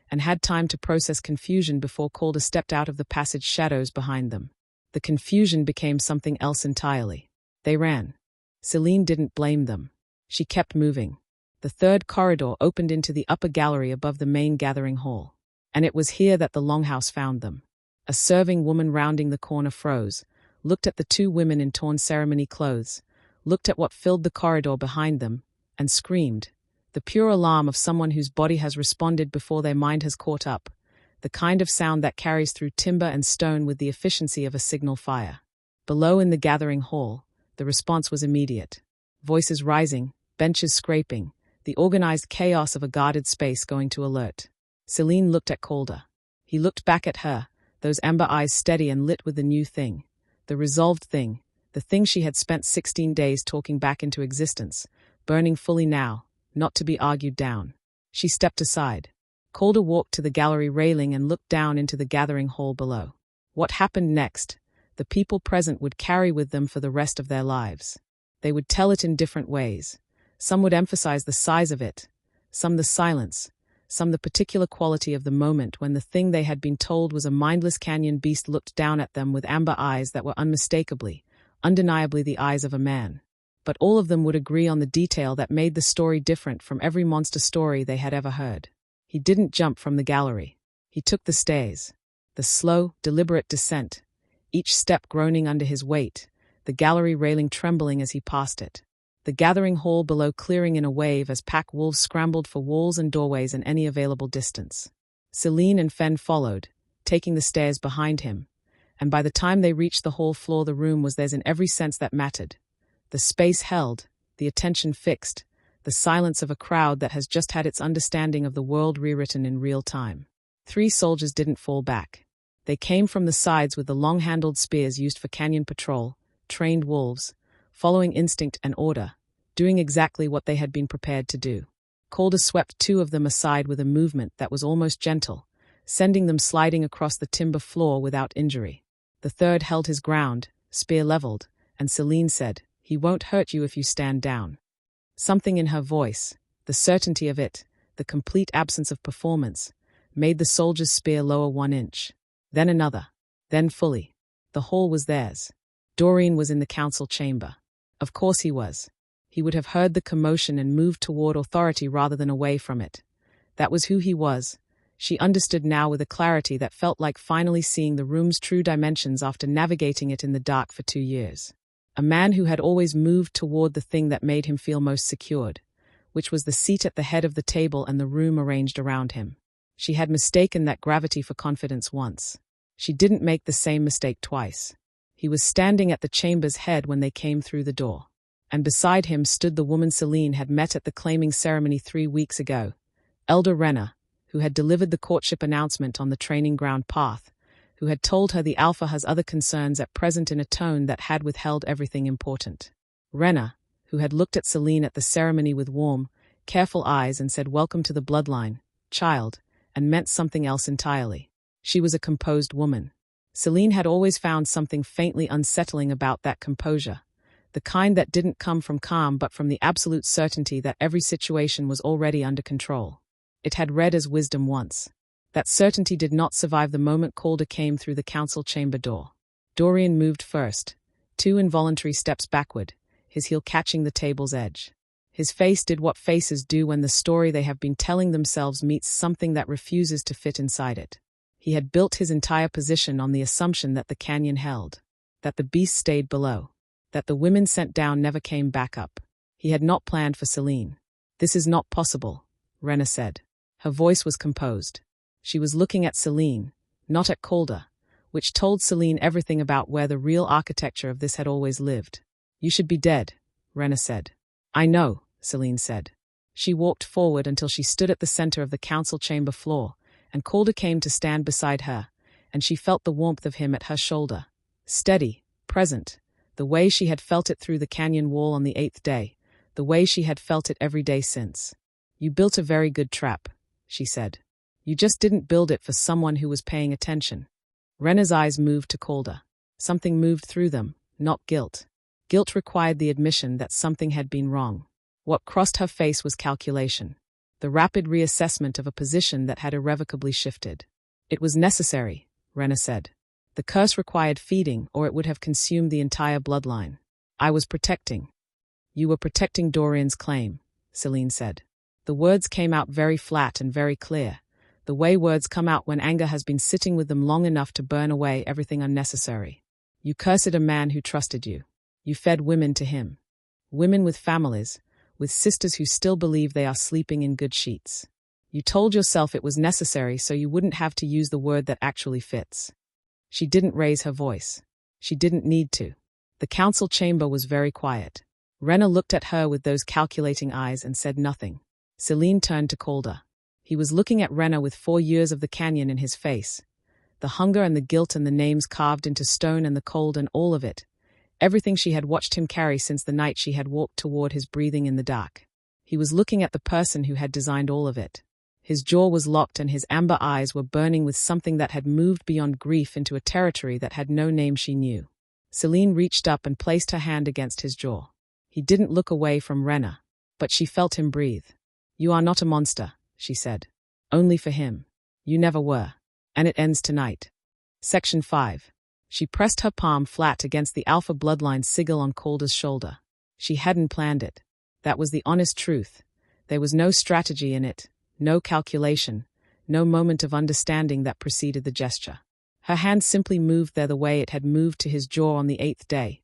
Speaker 1: and had time to process confusion before Calder stepped out of the passage shadows behind them. The confusion became something else entirely. They ran. Selene didn't blame them. She kept moving. The third corridor opened into the upper gallery above the main gathering hall, and it was here that the longhouse found them. A serving woman rounding the corner froze, looked at the two women in torn ceremony clothes, looked at what filled the corridor behind them, and screamed. The pure alarm of someone whose body has responded before their mind has caught up, the kind of sound that carries through timber and stone with the efficiency of a signal fire. Below in the gathering hall, the response was immediate. Voices rising, benches scraping, the organized chaos of a guarded space going to alert. Selene looked at Calder. He looked back at her, those amber eyes steady and lit with the new thing, the resolved thing, the thing she had spent 16 days talking back into existence, burning fully now, not to be argued down. She stepped aside. Calder walked to the gallery railing and looked down into the gathering hall below. What happened next, the people present would carry with them for the rest of their lives. They would tell it in different ways. Some would emphasize the size of it, some the silence, some the particular quality of the moment when the thing they had been told was a mindless canyon beast looked down at them with amber eyes that were unmistakably, undeniably the eyes of a man. But all of them would agree on the detail that made the story different from every monster story they had ever heard. He didn't jump from the gallery. He took the stairs. The slow, deliberate descent, each step groaning under his weight, the gallery railing trembling as he passed it. The gathering hall below clearing in a wave as pack wolves scrambled for walls and doorways in any available distance. Selene and Fen followed, taking the stairs behind him, and by the time they reached the hall floor the room was theirs in every sense that mattered. The space held, the attention fixed, the silence of a crowd that has just had its understanding of the world rewritten in real time. 3 soldiers didn't fall back. They came from the sides with the long-handled spears used for canyon patrol, trained wolves, following instinct and order, doing exactly what they had been prepared to do. Calder swept 2 of them aside with a movement that was almost gentle, sending them sliding across the timber floor without injury. The third held his ground, spear leveled, and Selene said, "He won't hurt you if you stand down." Something in her voice, the certainty of it, the complete absence of performance, made the soldier's spear lower 1 inch. Then another. Then fully. The hall was theirs. Doreen was in the council chamber. Of course he was. He would have heard the commotion and moved toward authority rather than away from it. That was who he was. She understood now with a clarity that felt like finally seeing the room's true dimensions after navigating it in the dark for 2 years. A man who had always moved toward the thing that made him feel most secured, which was the seat at the head of the table and the room arranged around him. She had mistaken that gravity for confidence once. She didn't make the same mistake twice. He was standing at the chamber's head when they came through the door. And beside him stood the woman Selene had met at the claiming ceremony 3 weeks ago, Elder Renner, who had delivered the courtship announcement on the training ground path, who had told her the Alpha has other concerns at present in a tone that had withheld everything important. Renner, who had looked at Selene at the ceremony with warm, careful eyes and said welcome to the bloodline, child, and meant something else entirely. She was a composed woman. Selene had always found something faintly unsettling about that composure, the kind that didn't come from calm but from the absolute certainty that every situation was already under control. It had read as wisdom once. That certainty did not survive the moment Calder came through the council chamber door. Dorian moved first, 2 involuntary steps backward, his heel catching the table's edge. His face did what faces do when the story they have been telling themselves meets something that refuses to fit inside it. He had built his entire position on the assumption that the canyon held, that the beast stayed below, that the women sent down never came back up. He had not planned for Selene. "This is not possible," Renner said. Her voice was composed. She was looking at Selene, not at Calder, which told Selene everything about where the real architecture of this had always lived. "You should be dead," Renner said. "I know," Selene said. She walked forward until she stood at the center of the council chamber floor, and Calder came to stand beside her, and she felt the warmth of him at her shoulder. Steady, present, the way she had felt it through the canyon wall on the 8th day, the way she had felt it every day since. "You built a very good trap," she said. "You just didn't build it for someone who was paying attention." Renner's eyes moved to Calder. Something moved through them, not guilt. Guilt required the admission that something had been wrong. What crossed her face was calculation. the rapid reassessment of a position that had irrevocably shifted. It was necessary, Rena said. The curse required feeding, or it would have consumed the entire bloodline. I was protecting. You were protecting Dorian's claim, Selene said. The words came out very flat and very clear, the way words come out when anger has been sitting with them long enough to burn away everything unnecessary. You cursed a man who trusted you. You fed women to him. Women with families, with sisters who still believe they are sleeping in good sheets. You told yourself it was necessary so you wouldn't have to use the word that actually fits. She didn't raise her voice. She didn't need to. The council chamber was very quiet. Rena looked at her with those calculating eyes and said nothing. Selene turned to Calder. He was looking at Rena with 4 years of the canyon in his face. The hunger and the guilt and the names carved into stone and the cold and all of it. Everything she had watched him carry since the night she had walked toward his breathing in the dark. He was looking at the person who had designed all of it. His jaw was locked and his amber eyes were burning with something that had moved beyond grief into a territory that had no name she knew. Selene reached up and placed her hand against his jaw. He didn't look away from Rena, but she felt him breathe. You are not a monster, she said. Only for him. You never were. And it ends tonight. Section 5. She pressed her palm flat against the Alpha bloodline sigil on Calder's shoulder. She hadn't planned it. That was the honest truth. There was no strategy in it, no calculation, no moment of understanding that preceded the gesture. Her hand simply moved there the way it had moved to his jaw on the 8th day,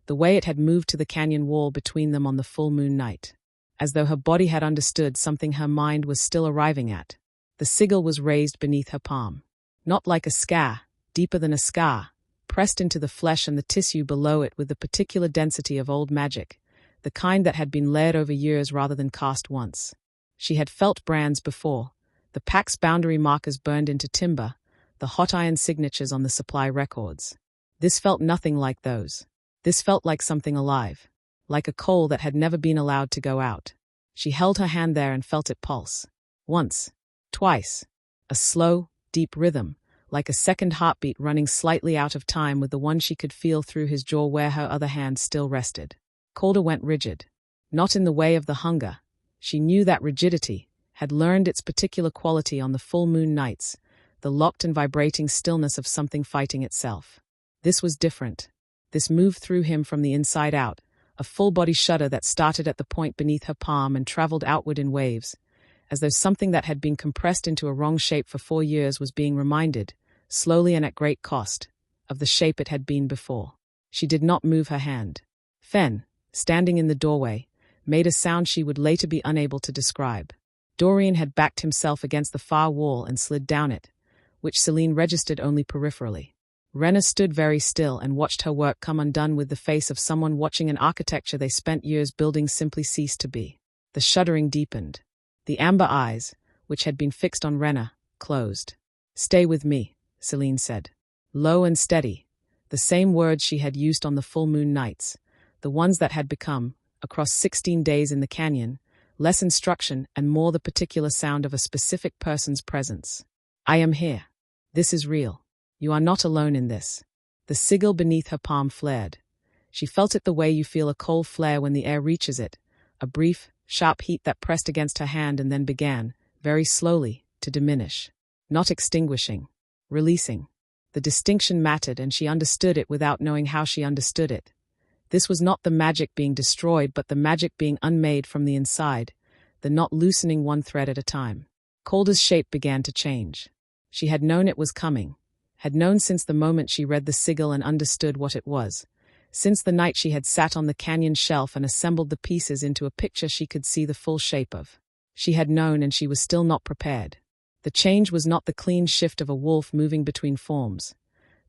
Speaker 1: the way it had moved to the canyon wall between them on the full moon night. As though her body had understood something her mind was still arriving at. The sigil was raised beneath her palm. Not like a scar, deeper than a scar, pressed into the flesh and the tissue below it with the particular density of old magic, the kind that had been layered over years rather than cast once. She had felt brands before, the pack's boundary markers burned into timber, the hot iron signatures on the supply records. This felt nothing like those. This felt like something alive. Like a coal that had never been allowed to go out. She held her hand there and felt it pulse. Once. Twice. A slow, deep rhythm, like a second heartbeat running slightly out of time with the one she could feel through his jaw where her other hand still rested. Calder went rigid. Not in the way of the hunger. She knew that rigidity, had learned its particular quality on the full moon nights, the locked and vibrating stillness of something fighting itself. This was different. This moved through him from the inside out, a full-body shudder that started at the point beneath her palm and traveled outward in waves, as though something that had been compressed into a wrong shape for 4 years was being reminded, slowly and at great cost, of the shape it had been before. She did not move her hand. Fen, standing in the doorway, made a sound she would later be unable to describe. Dorian had backed himself against the far wall and slid down it, which Selene registered only peripherally. Rena stood very still and watched her work come undone with the face of someone watching an architecture they spent years building simply cease to be. The shuddering deepened. The amber eyes, which had been fixed on Rena, closed. Stay with me, Selene said. Low and steady, the same words she had used on the full moon nights, the ones that had become, across 16 days in the canyon, less instruction and more the particular sound of a specific person's presence. I am here. This is real. You are not alone in this. The sigil beneath her palm flared. She felt it the way you feel a coal flare when the air reaches it, a brief, sharp heat that pressed against her hand and then began, very slowly, to diminish. Not extinguishing. Releasing. The distinction mattered and she understood it without knowing how she understood it. This was not the magic being destroyed but the magic being unmade from the inside, the knot loosening one thread at a time. Calder's shape began to change. She had known it was coming. Had known since the moment she read the sigil and understood what it was, since the night she had sat on the canyon shelf and assembled the pieces into a picture she could see the full shape of. She had known and she was still not prepared. The change was not the clean shift of a wolf moving between forms,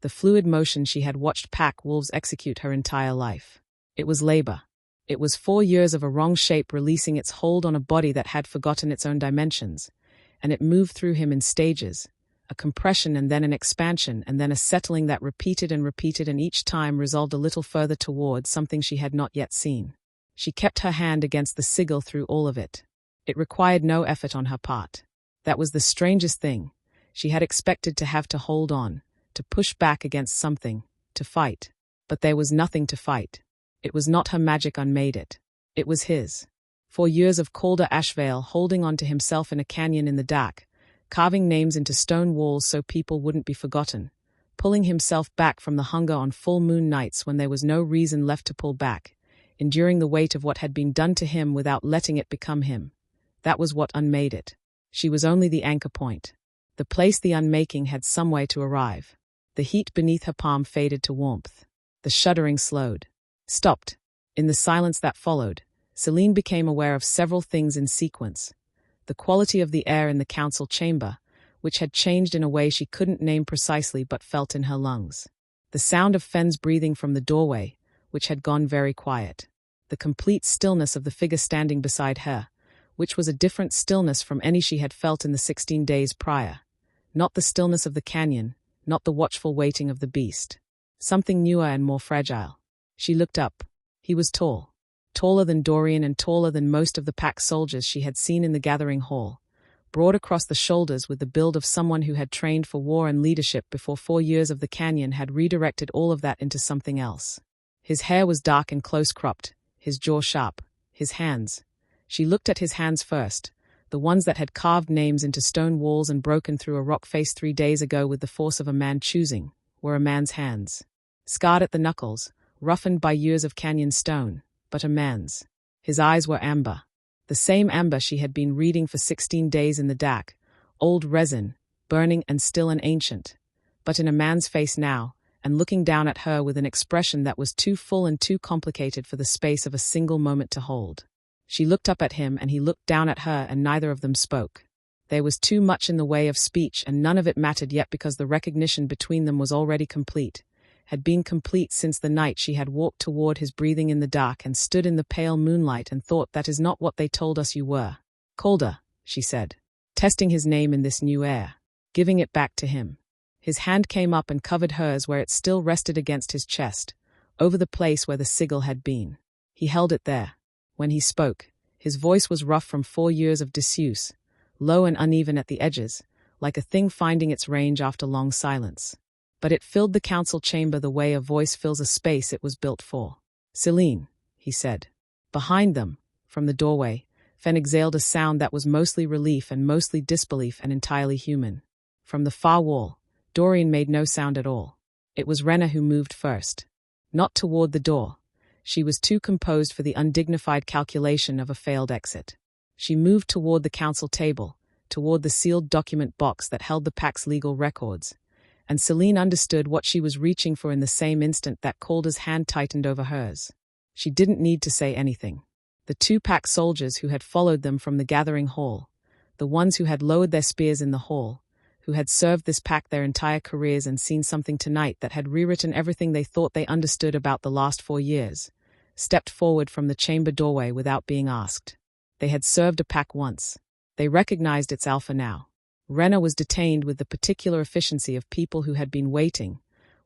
Speaker 1: the fluid motion she had watched pack wolves execute her entire life. It was labor. It was 4 years of a wrong shape releasing its hold on a body that had forgotten its own dimensions, and it moved through him in stages. A compression and then an expansion and then a settling that repeated and each time resolved a little further toward something she had not yet seen. She kept her hand against the sigil through all of it. It required no effort on her part. That was the strangest thing. She had expected to have to hold on, to push back against something, to fight. But there was nothing to fight. It was not her magic unmade it. It was his. 4 years of Calder Ashveil holding on to himself in a canyon in the dark, carving names into stone walls so people wouldn't be forgotten, pulling himself back from the hunger on full moon nights when there was no reason left to pull back, enduring the weight of what had been done to him without letting it become him. That was what unmade it. She was only the anchor point. The place the unmaking had some way to arrive. The heat beneath her palm faded to warmth. The shuddering slowed. Stopped. In the silence that followed, Selene became aware of several things in sequence. The quality of the air in the council chamber, which had changed in a way she couldn't name precisely but felt in her lungs. The sound of Fenn's breathing from the doorway, which had gone very quiet. The complete stillness of the figure standing beside her, which was a different stillness from any she had felt in the 16 days prior. Not the stillness of the canyon, not the watchful waiting of the beast. Something newer and more fragile. She looked up. He was tall. Taller than Dorian and taller than most of the pack soldiers she had seen in the gathering hall. Broad across the shoulders with the build of someone who had trained for war and leadership before 4 years of the canyon had redirected all of that into something else. His hair was dark and close-cropped, his jaw sharp, his hands. She looked at his hands first, the ones that had carved names into stone walls and broken through a rock face 3 days ago with the force of a man choosing, were a man's hands. Scarred at the knuckles, roughened by years of canyon stone, but a man's. His eyes were amber. The same amber she had been reading for 16 days in the dark, old resin, burning and still and ancient. But in a man's face now, and looking down at her with an expression that was too full and too complicated for the space of a single moment to hold. She looked up at him and he looked down at her and neither of them spoke. There was too much in the way of speech and none of it mattered yet because the recognition between them was already complete, had been complete since the night she had walked toward his breathing in the dark and stood in the pale moonlight and thought, "That is not what they told us you were." "Calder," she said, testing his name in this new air, giving it back to him. His hand came up and covered hers where it still rested against his chest, over the place where the sigil had been. He held it there. When he spoke, his voice was rough from 4 years of disuse, low and uneven at the edges, like a thing finding its range after long silence. But it filled the council chamber the way a voice fills a space it was built for. "Selene," he said. Behind them, from the doorway, Fenn exhaled a sound that was mostly relief and mostly disbelief and entirely human. From the far wall, Dorian made no sound at all. It was Renna who moved first. Not toward the door. She was too composed for the undignified calculation of a failed exit. She moved toward the council table, toward the sealed document box that held the pack's legal records, and Selene understood what she was reaching for in the same instant that Calder's hand tightened over hers. She didn't need to say anything. The 2 pack soldiers who had followed them from the gathering hall, the ones who had lowered their spears in the hall, who had served this pack their entire careers and seen something tonight that had rewritten everything they thought they understood about the last 4 years, stepped forward from the chamber doorway without being asked. They had served a pack once. They recognized its alpha now. Renna was detained with the particular efficiency of people who had been waiting,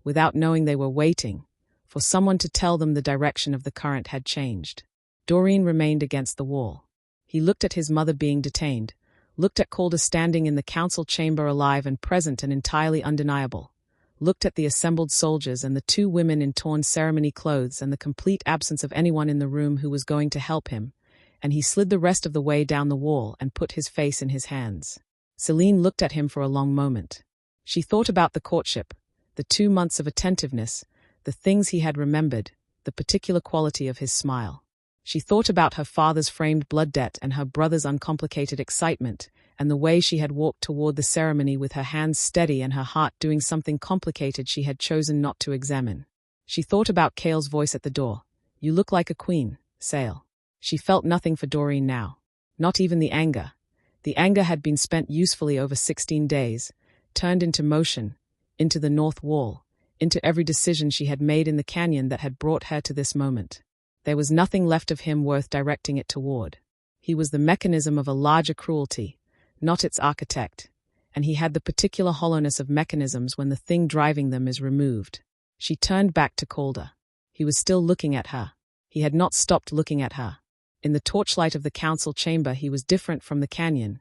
Speaker 1: without knowing they were waiting, for someone to tell them the direction of the current had changed. Dorian remained against the wall. He looked at his mother being detained, looked at Calder standing in the council chamber alive and present and entirely undeniable, looked at the assembled soldiers and the 2 women in torn ceremony clothes and the complete absence of anyone in the room who was going to help him, and he slid the rest of the way down the wall and put his face in his hands. Selene looked at him for a long moment. She thought about the courtship, the 2 months of attentiveness, the things he had remembered, the particular quality of his smile. She thought about her father's framed blood debt and her brother's uncomplicated excitement, and the way she had walked toward the ceremony with her hands steady and her heart doing something complicated she had chosen not to examine. She thought about Cale's voice at the door. "You look like a queen, Sale." She felt nothing for Doreen now. Not even the anger. The anger had been spent usefully over 16 days, turned into motion, into the north wall, into every decision she had made in the canyon that had brought her to this moment. There was nothing left of him worth directing it toward. He was the mechanism of a larger cruelty, not its architect, and he had the particular hollowness of mechanisms when the thing driving them is removed. She turned back to Calder. He was still looking at her. He had not stopped looking at her. In the torchlight of the council chamber he was different from the canyon,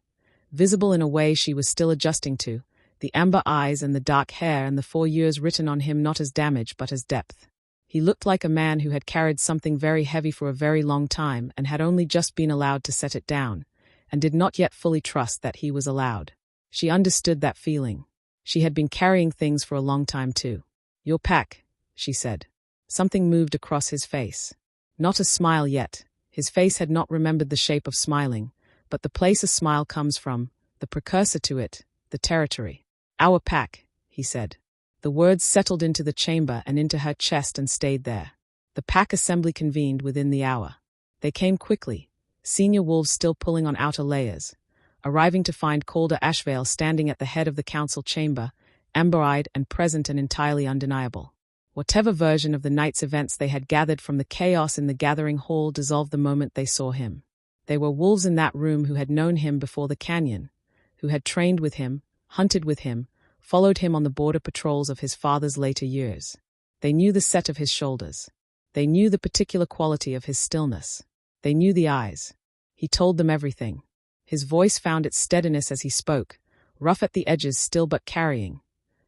Speaker 1: visible in a way she was still adjusting to, the amber eyes and the dark hair and the 4 years written on him not as damage but as depth. He looked like a man who had carried something very heavy for a very long time and had only just been allowed to set it down, and did not yet fully trust that he was allowed. She understood that feeling. She had been carrying things for a long time too. "Your pack," she said. Something moved across his face. Not a smile yet. His face had not remembered the shape of smiling, but the place a smile comes from, the precursor to it, the territory. "Our pack," he said. The words settled into the chamber and into her chest and stayed there. The pack assembly convened within the hour. They came quickly, senior wolves still pulling on outer layers, arriving to find Calder Ashveil standing at the head of the council chamber, amber-eyed and present and entirely undeniable. Whatever version of the night's events they had gathered from the chaos in the gathering hall dissolved the moment they saw him. They were wolves in that room who had known him before the canyon, who had trained with him, hunted with him, followed him on the border patrols of his father's later years. They knew the set of his shoulders. They knew the particular quality of his stillness. They knew the eyes. He told them everything. His voice found its steadiness as he spoke, rough at the edges still but carrying.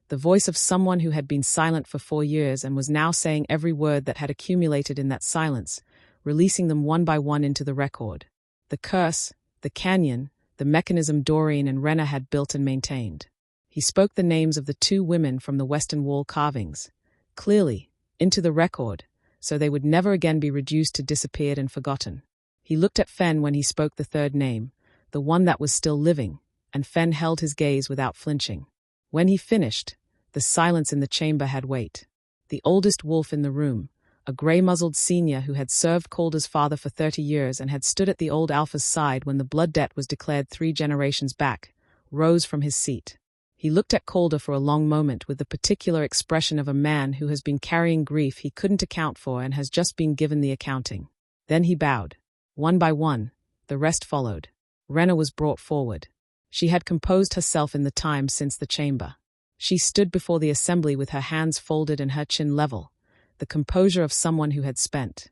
Speaker 1: The voice of someone who had been silent for 4 years and was now saying every word that had accumulated in that silence, releasing them one by one into the record. The curse, the canyon, the mechanism Doreen and Renna had built and maintained. He spoke the names of the 2 women from the western wall carvings, clearly, into the record, so they would never again be reduced to disappeared and forgotten. He looked at Fen when he spoke the 3rd name, the one that was still living, and Fen held his gaze without flinching. When he finished, the silence in the chamber had weight. The oldest wolf in the room, a grey-muzzled senior who had served Calder's father for 30 years and had stood at the old alpha's side when the blood debt was declared 3 generations back, rose from his seat. He looked at Calder for a long moment with the particular expression of a man who has been carrying grief he couldn't account for and has just been given the accounting. Then he bowed. One by one, the rest followed. Renna was brought forward. She had composed herself in the time since the chamber. She stood before the assembly with her hands folded and her chin level, the composure of someone who had spent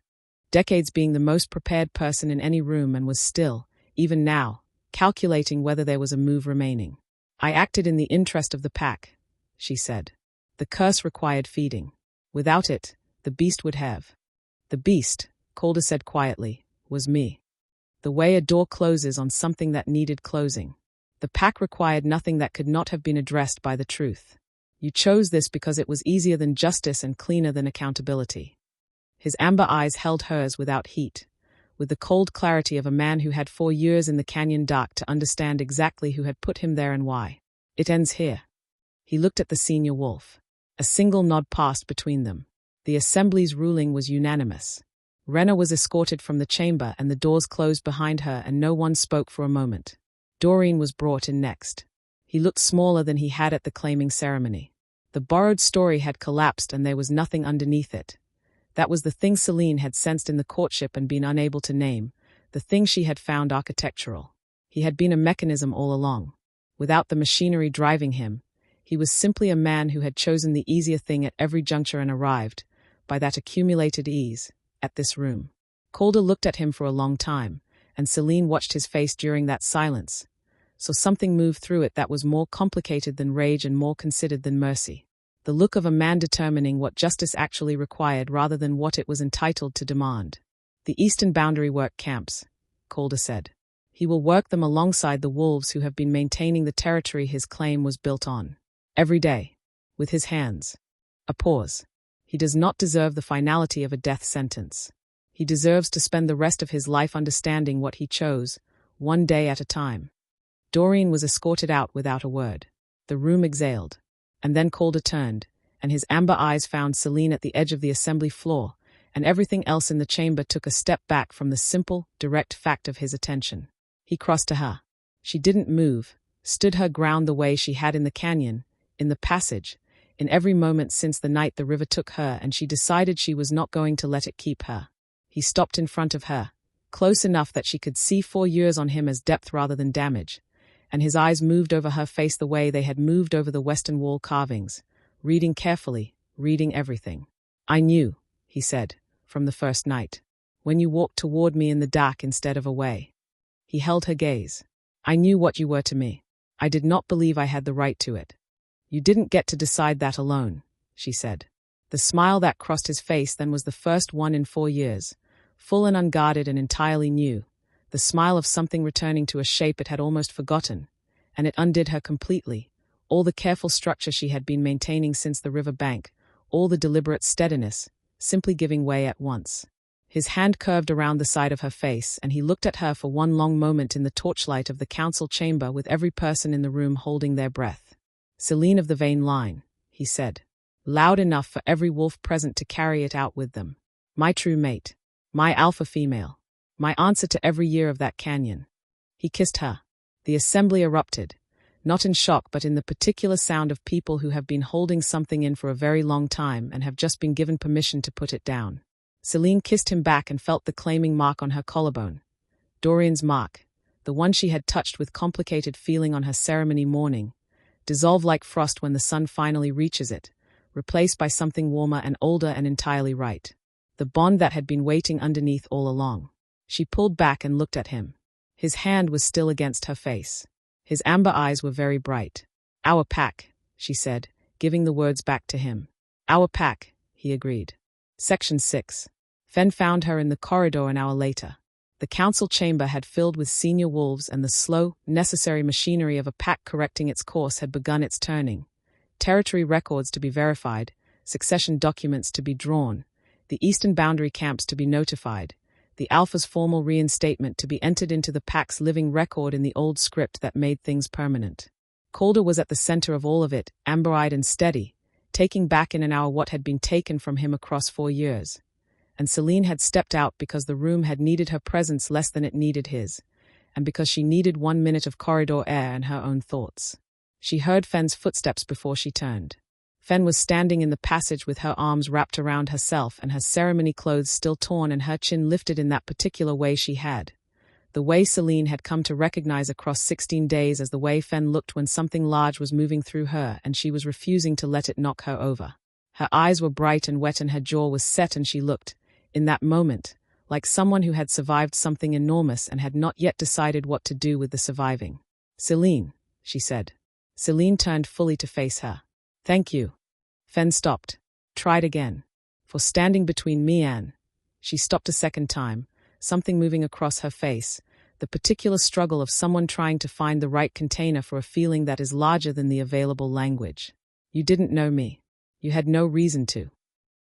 Speaker 1: decades being the most prepared person in any room and was still, even now, calculating whether there was a move remaining. "I acted in the interest of the pack," she said. "The curse required feeding. Without it, the beast would have." "The beast," Calder said quietly, "was me. The way a door closes on something that needed closing. The pack required nothing that could not have been addressed by the truth. You chose this because it was easier than justice and cleaner than accountability." His amber eyes held hers without heat, with the cold clarity of a man who had 4 years in the canyon dark to understand exactly who had put him there and why. "It ends here." He looked at the senior wolf. A single nod passed between them. The assembly's ruling was unanimous. Renna was escorted from the chamber and the doors closed behind her and no one spoke for a moment. Doreen was brought in next. He looked smaller than he had at the claiming ceremony. The borrowed story had collapsed and there was nothing underneath it. That was the thing Selene had sensed in the courtship and been unable to name, the thing she had found architectural. He had been a mechanism all along. Without the machinery driving him, he was simply a man who had chosen the easier thing at every juncture and arrived, by that accumulated ease, at this room. Calder looked at him for a long time, and Selene watched his face during that silence. So something moved through it that was more complicated than rage and more considered than mercy. The look of a man determining what justice actually required rather than what it was entitled to demand. "The eastern boundary work camps," Calder said. "He will work them alongside the wolves who have been maintaining the territory his claim was built on. Every day. With his hands." A pause. "He does not deserve the finality of a death sentence. He deserves to spend the rest of his life understanding what he chose, one day at a time." Doreen was escorted out without a word. The room exhaled. And then Calder turned, and his amber eyes found Selene at the edge of the assembly floor, and everything else in the chamber took a step back from the simple, direct fact of his attention. He crossed to her. She didn't move, stood her ground the way she had in the canyon, in the passage, in every moment since the night the river took her, and she decided she was not going to let it keep her. He stopped in front of her, close enough that she could see 4 years on him as depth rather than damage, and his eyes moved over her face the way they had moved over the western wall carvings, reading carefully, reading everything. "I knew," he said, "from the first night, when you walked toward me in the dark instead of away." He held her gaze. "I knew what you were to me. I did not believe I had the right to it." "You didn't get to decide that alone," she said. The smile that crossed his face then was the first one in 4 years, full and unguarded and entirely new, the smile of something returning to a shape it had almost forgotten, and it undid her completely, all the careful structure she had been maintaining since the river bank, all the deliberate steadiness, simply giving way at once. His hand curved around the side of her face, and he looked at her for one long moment in the torchlight of the council chamber with every person in the room holding their breath. "Selene of the vain line," he said, loud enough for every wolf present to carry it out with them. "My true mate. My alpha female. My answer to every year of that canyon." He kissed her. The assembly erupted, not in shock but in the particular sound of people who have been holding something in for a very long time and have just been given permission to put it down. Selene kissed him back and felt the claiming mark on her collarbone. Dorian's mark, the one she had touched with complicated feeling on her ceremony morning, dissolve like frost when the sun finally reaches it, replaced by something warmer and older and entirely right. The bond that had been waiting underneath all along. She pulled back and looked at him. His hand was still against her face. His amber eyes were very bright. "Our pack," she said, giving the words back to him. "Our pack," he agreed. Section 6. Fen found her in the corridor an hour later. The council chamber had filled with senior wolves, and the slow, necessary machinery of a pack correcting its course had begun its turning. Territory records to be verified, succession documents to be drawn, the eastern boundary camps to be notified, the Alpha's formal reinstatement to be entered into the pack's living record in the old script that made things permanent. Calder was at the center of all of it, amber-eyed and steady, taking back in an hour what had been taken from him across 4 years. And Selene had stepped out because the room had needed her presence less than it needed his, and because she needed 1 minute of corridor air and her own thoughts. She heard Fen's footsteps before she turned. Fen was standing in the passage with her arms wrapped around herself and her ceremony clothes still torn and her chin lifted in that particular way she had. The way Selene had come to recognize across 16 days as the way Fen looked when something large was moving through her and she was refusing to let it knock her over. Her eyes were bright and wet and her jaw was set, and she looked, in that moment, like someone who had survived something enormous and had not yet decided what to do with the surviving. "Selene," she said. Selene turned fully to face her. "Thank you." Fen stopped. Tried again. "For standing between me and—" She stopped a second time, something moving across her face, the particular struggle of someone trying to find the right container for a feeling that is larger than the available language. "You didn't know me. You had no reason to."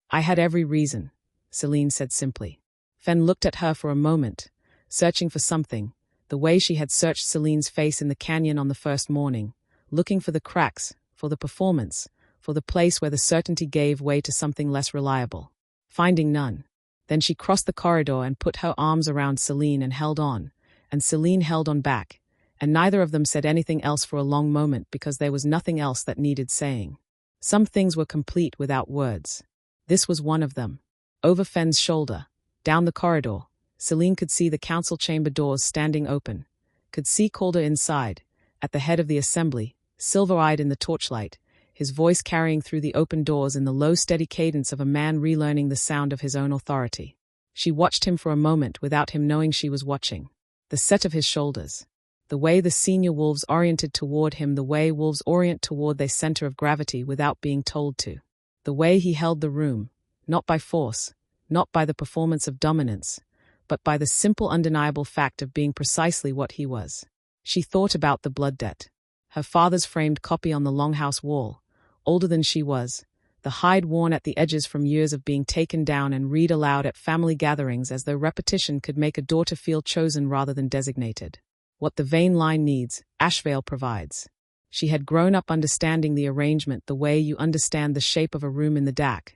Speaker 1: "I had every reason," Selene said simply. Fen looked at her for a moment, searching for something, the way she had searched Selene's face in the canyon on the first morning, looking for the cracks, for the performance, for the place where the certainty gave way to something less reliable. Finding none. Then she crossed the corridor and put her arms around Selene and held on, and Selene held on back, and neither of them said anything else for a long moment because there was nothing else that needed saying. Some things were complete without words. This was one of them. Over Fen's shoulder, down the corridor, Selene could see the council chamber doors standing open, could see Calder inside, at the head of the assembly, silver-eyed in the torchlight, his voice carrying through the open doors in the low, steady cadence of a man relearning the sound of his own authority. She watched him for a moment without him knowing she was watching. The set of his shoulders. The way the senior wolves oriented toward him, the way wolves orient toward their center of gravity without being told to. The way he held the room, not by force, not by the performance of dominance, but by the simple undeniable fact of being precisely what he was. She thought about the blood debt. Her father's framed copy on the longhouse wall, older than she was, the hide worn at the edges from years of being taken down and read aloud at family gatherings as though repetition could make a daughter feel chosen rather than designated. What the vain line needs, Ashveil provides. She had grown up understanding the arrangement the way you understand the shape of a room in the DAC,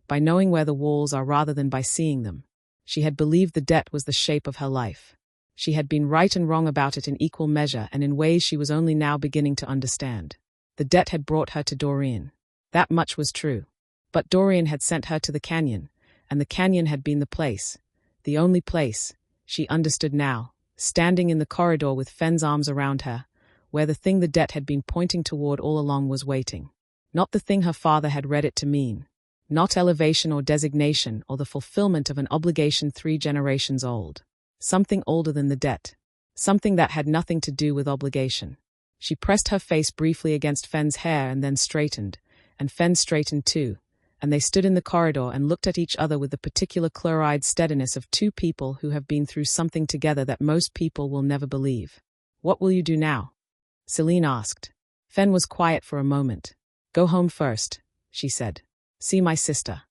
Speaker 1: by knowing where the walls are rather than by seeing them. She had believed the debt was the shape of her life. She had been right and wrong about it in equal measure and in ways she was only now beginning to understand. The debt had brought her to Dorian. That much was true. But Dorian had sent her to the canyon, and the canyon had been the place, the only place, she understood now, standing in the corridor with Fen's arms around her, where the thing the debt had been pointing toward all along was waiting. Not the thing her father had read it to mean. Not elevation or designation or the fulfillment of an obligation 3 generations old. Something older than the debt. Something that had nothing to do with obligation. She pressed her face briefly against Fen's hair and then straightened, and Fen straightened too, and they stood in the corridor and looked at each other with the particular clear-eyed steadiness of two people who have been through something together that most people will never believe. "What will you do now?" Selene asked. Fen was quiet for a moment. "Go home first," she said. "See my sister."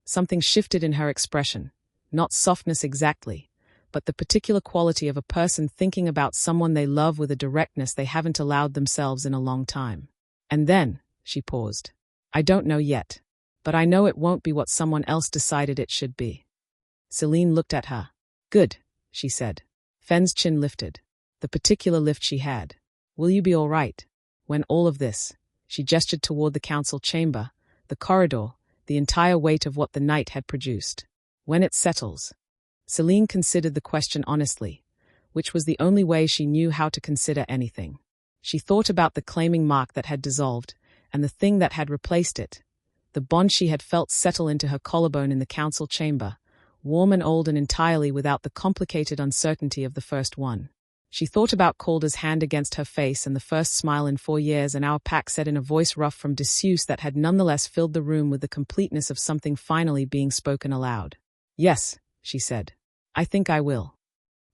Speaker 1: Something shifted in her expression. Not softness exactly, but the particular quality of a person thinking about someone they love with a directness they haven't allowed themselves in a long time. "And then," she paused, "I don't know yet. But I know it won't be what someone else decided it should be." Selene looked at her. "Good," she said. Fen's chin lifted. The particular lift she had. "Will you be all right? When all of this," she gestured toward the council chamber, the corridor, the entire weight of what the night had produced. "When it settles." Selene considered the question honestly, which was the only way she knew how to consider anything. She thought about the claiming mark that had dissolved, and the thing that had replaced it. The bond she had felt settle into her collarbone in the council chamber, warm and old and entirely without the complicated uncertainty of the first one. She thought about Calder's hand against her face and the first smile in 4 years, and our pack said in a voice rough from disuse that had nonetheless filled the room with the completeness of something finally being spoken aloud. "Yes," she said. "I think I will."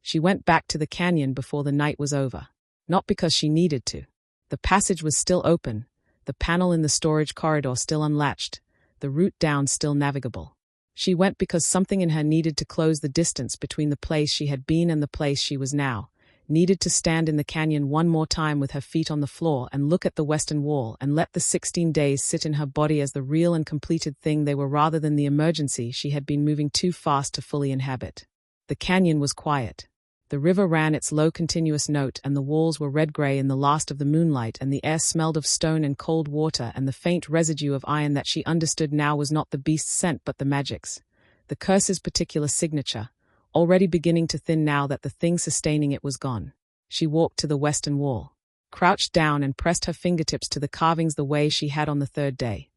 Speaker 1: She went back to the canyon before the night was over. Not because she needed to. The passage was still open, the panel in the storage corridor still unlatched, the route down still navigable. She went because something in her needed to close the distance between the place she had been and the place she was now, needed to stand in the canyon one more time with her feet on the floor and look at the western wall and let the 16 days sit in her body as the real and completed thing they were rather than the emergency she had been moving too fast to fully inhabit. The canyon was quiet. The river ran its low continuous note and the walls were red-gray in the last of the moonlight and the air smelled of stone and cold water and the faint residue of iron that she understood now was not the beast's scent but the magic's. The curse's particular signature, already beginning to thin now that the thing sustaining it was gone. She walked to the western wall, crouched down and pressed her fingertips to the carvings the way she had on the third day.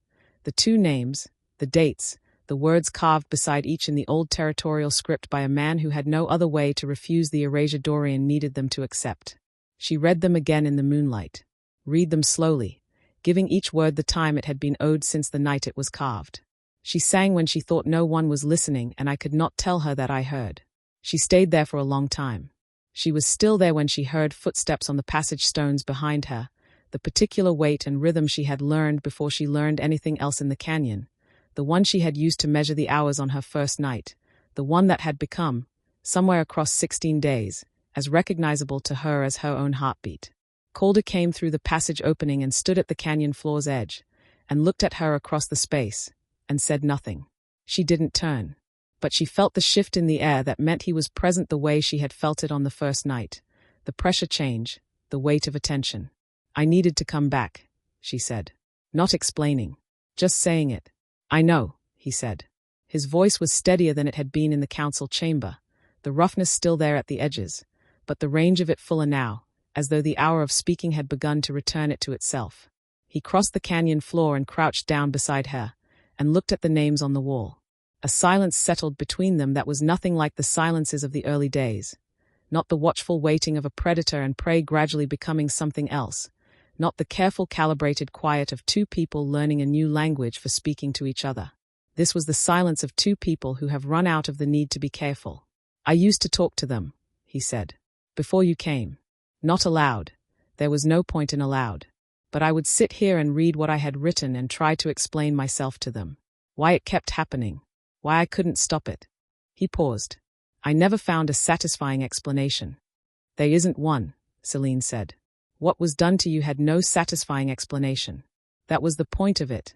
Speaker 1: The 2 names, the dates, the words carved beside each in the old territorial script by a man who had no other way to refuse the erasure Dorian needed them to accept. She read them again in the moonlight. Read them slowly, giving each word the time it had been owed since the night it was carved. She sang when she thought no one was listening and I could not tell her that I heard. She stayed there for a long time. She was still there when she heard footsteps on the passage stones behind her, the particular weight and rhythm she had learned before she learned anything else in the canyon, the one she had used to measure the hours on her first night, the one that had become, somewhere across 16 days, as recognizable to her as her own heartbeat. Calder came through the passage opening and stood at the canyon floor's edge, and looked at her across the space, and said nothing. She didn't turn. But she felt the shift in the air that meant he was present the way she had felt it on the first night. The pressure change, the weight of attention. "I needed to come back," she said. Not explaining. Just saying it. "I know," he said. His voice was steadier than it had been in the council chamber, the roughness still there at the edges, but the range of it fuller now, as though the hour of speaking had begun to return it to itself. He crossed the canyon floor and crouched down beside her, and looked at the names on the wall. A silence settled between them that was nothing like the silences of the early days. Not the watchful waiting of a predator and prey gradually becoming something else. Not the careful calibrated quiet of 2 people learning a new language for speaking to each other. This was the silence of 2 people who have run out of the need to be careful. "I used to talk to them," he said. "Before you came. Not aloud. There was no point in aloud. But I would sit here and read what I had written and try to explain myself to them. Why it kept happening. Why I couldn't stop it." He paused. "I never found a satisfying explanation." "There isn't one," Selene said. "What was done to you had no satisfying explanation. That was the point of it.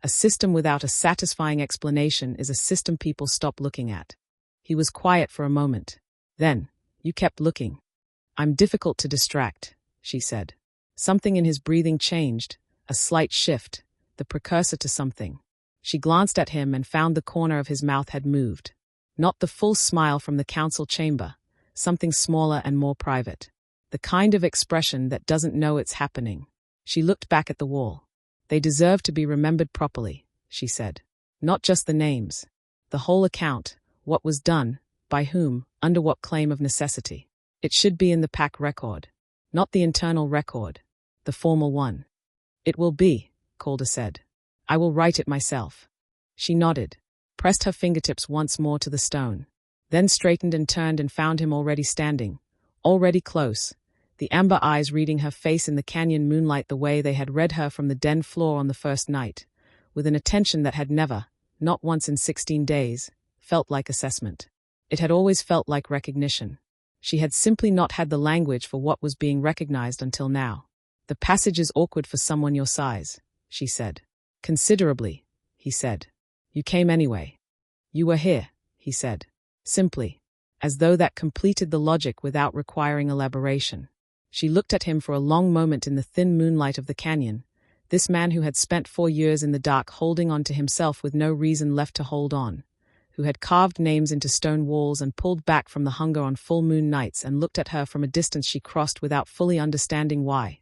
Speaker 1: A system without a satisfying explanation is a system people stop looking at." He was quiet for a moment. Then, "You kept looking." "I'm difficult to distract," she said. Something in his breathing changed, a slight shift, the precursor to something. She glanced at him and found the corner of his mouth had moved. Not the full smile from the council chamber, something smaller and more private. The kind of expression that doesn't know it's happening. She looked back at the wall. "They deserve to be remembered properly," she said. "Not just the names. The whole account, what was done, by whom, under what claim of necessity. It should be in the pack record. Not the internal record. The formal one." "It will be," Calder said. "I will write it myself." She nodded, pressed her fingertips once more to the stone, then straightened and turned and found him already standing, already close, the amber eyes reading her face in the canyon moonlight the way they had read her from the den floor on the first night, with an attention that had never, not once in 16 days, felt like assessment. It had always felt like recognition. She had simply not had the language for what was being recognized until now. "The passage is awkward for someone your size," she said. "Considerably," he said. "You came anyway." "You were here," he said. Simply, as though that completed the logic without requiring elaboration. She looked at him for a long moment in the thin moonlight of the canyon, this man who had spent 4 years in the dark holding on to himself with no reason left to hold on, who had carved names into stone walls and pulled back from the hunger on full moon nights and looked at her from a distance she crossed without fully understanding why,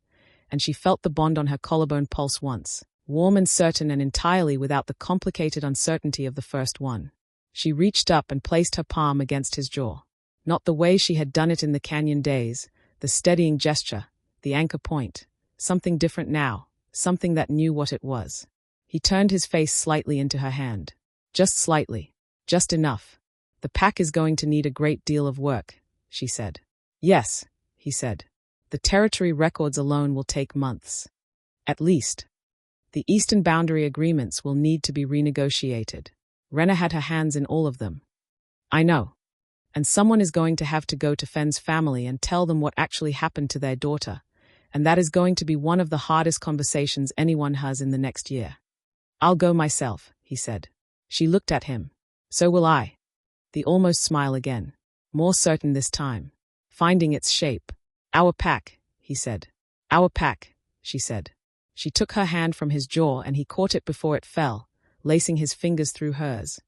Speaker 1: and she felt the bond on her collarbone pulse once, warm and certain and entirely without the complicated uncertainty of the first one. She reached up and placed her palm against his jaw. Not the way she had done it in the canyon days, the steadying gesture, the anchor point, something different now, something that knew what it was. He turned his face slightly into her hand. Just slightly. Just enough. "The pack is going to need a great deal of work," she said. "Yes," he said. "The territory records alone will take months. At least. The eastern boundary agreements will need to be renegotiated. Rena had her hands in all of them." "I know. And someone is going to have to go to Fenn's family and tell them what actually happened to their daughter, and that is going to be one of the hardest conversations anyone has in the next year." "I'll go myself," he said. She looked at him. "So will I." The almost smile again, more certain this time, finding its shape. "Our pack," he said. "Our pack," she said. She took her hand from his jaw and he caught it before it fell, lacing his fingers through hers.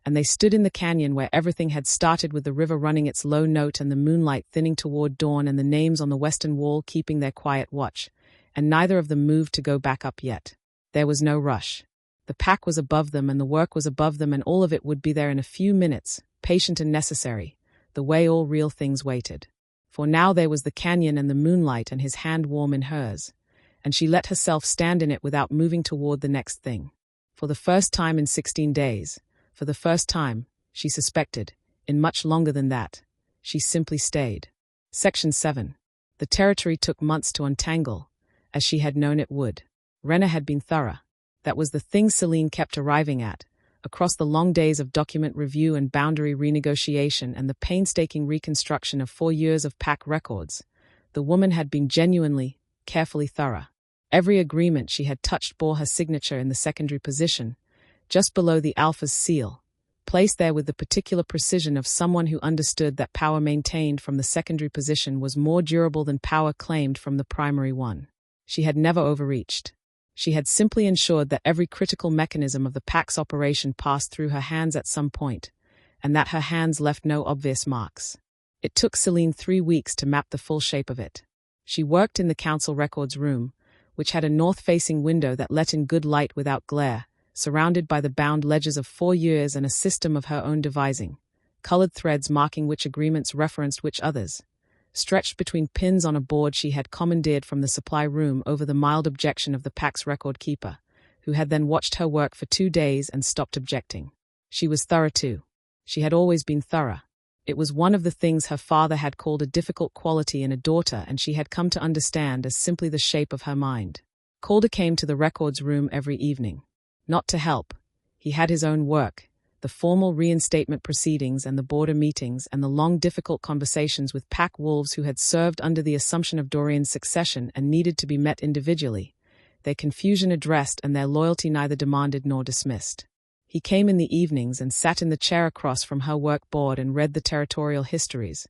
Speaker 1: And they stood in the canyon where everything had started, with the river running its low note and the moonlight thinning toward dawn and the names on the western wall keeping their quiet watch, and neither of them moved to go back up yet. There was no rush. The pack was above them and the work was above them, and all of it would be there in a few minutes, patient and necessary, the way all real things waited. For now there was the canyon and the moonlight and his hand warm in hers, and she let herself stand in it without moving toward the next thing. For the first time in 16 days, for the first time, she suspected, in much longer than that, she simply stayed. Section 7. The territory took months to untangle, as she had known it would. Rena had been thorough. That was the thing Selene kept arriving at, across the long days of document review and boundary renegotiation and the painstaking reconstruction of 4 years of pack records. The woman had been genuinely, carefully thorough. Every agreement she had touched bore her signature in the secondary position, just below the alpha's seal, placed there with the particular precision of someone who understood that power maintained from the secondary position was more durable than power claimed from the primary one. She had never overreached. She had simply ensured that every critical mechanism of the pack's operation passed through her hands at some point, and that her hands left no obvious marks. It took Selene 3 weeks to map the full shape of it. She worked in the council records room, which had a north-facing window that let in good light without glare, surrounded by the bound ledgers of 4 years and a system of her own devising, colored threads marking which agreements referenced which others, stretched between pins on a board she had commandeered from the supply room over the mild objection of the pack's record keeper, who had then watched her work for 2 days and stopped objecting. She was thorough too. She had always been thorough. It was one of the things her father had called a difficult quality in a daughter, and she had come to understand as simply the shape of her mind. Calder came to the records room every evening. Not to help. He had his own work, the formal reinstatement proceedings and the border meetings and the long difficult conversations with pack wolves who had served under the assumption of Dorian's succession and needed to be met individually, their confusion addressed and their loyalty neither demanded nor dismissed. He came in the evenings and sat in the chair across from her work board and read the territorial histories.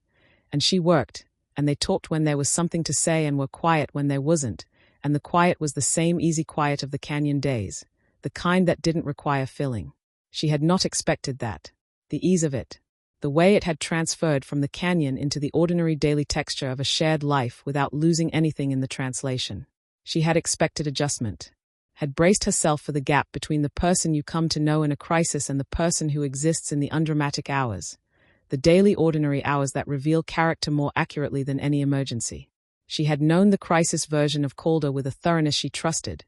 Speaker 1: And she worked, and they talked when there was something to say and were quiet when there wasn't, and the quiet was the same easy quiet of the canyon days, the kind that didn't require filling. She had not expected that. The ease of it. The way it had transferred from the canyon into the ordinary daily texture of a shared life without losing anything in the translation. She had expected adjustment. Had braced herself for the gap between the person you come to know in a crisis and the person who exists in the undramatic hours. The daily ordinary hours that reveal character more accurately than any emergency. She had known the crisis version of Calder with a thoroughness she trusted,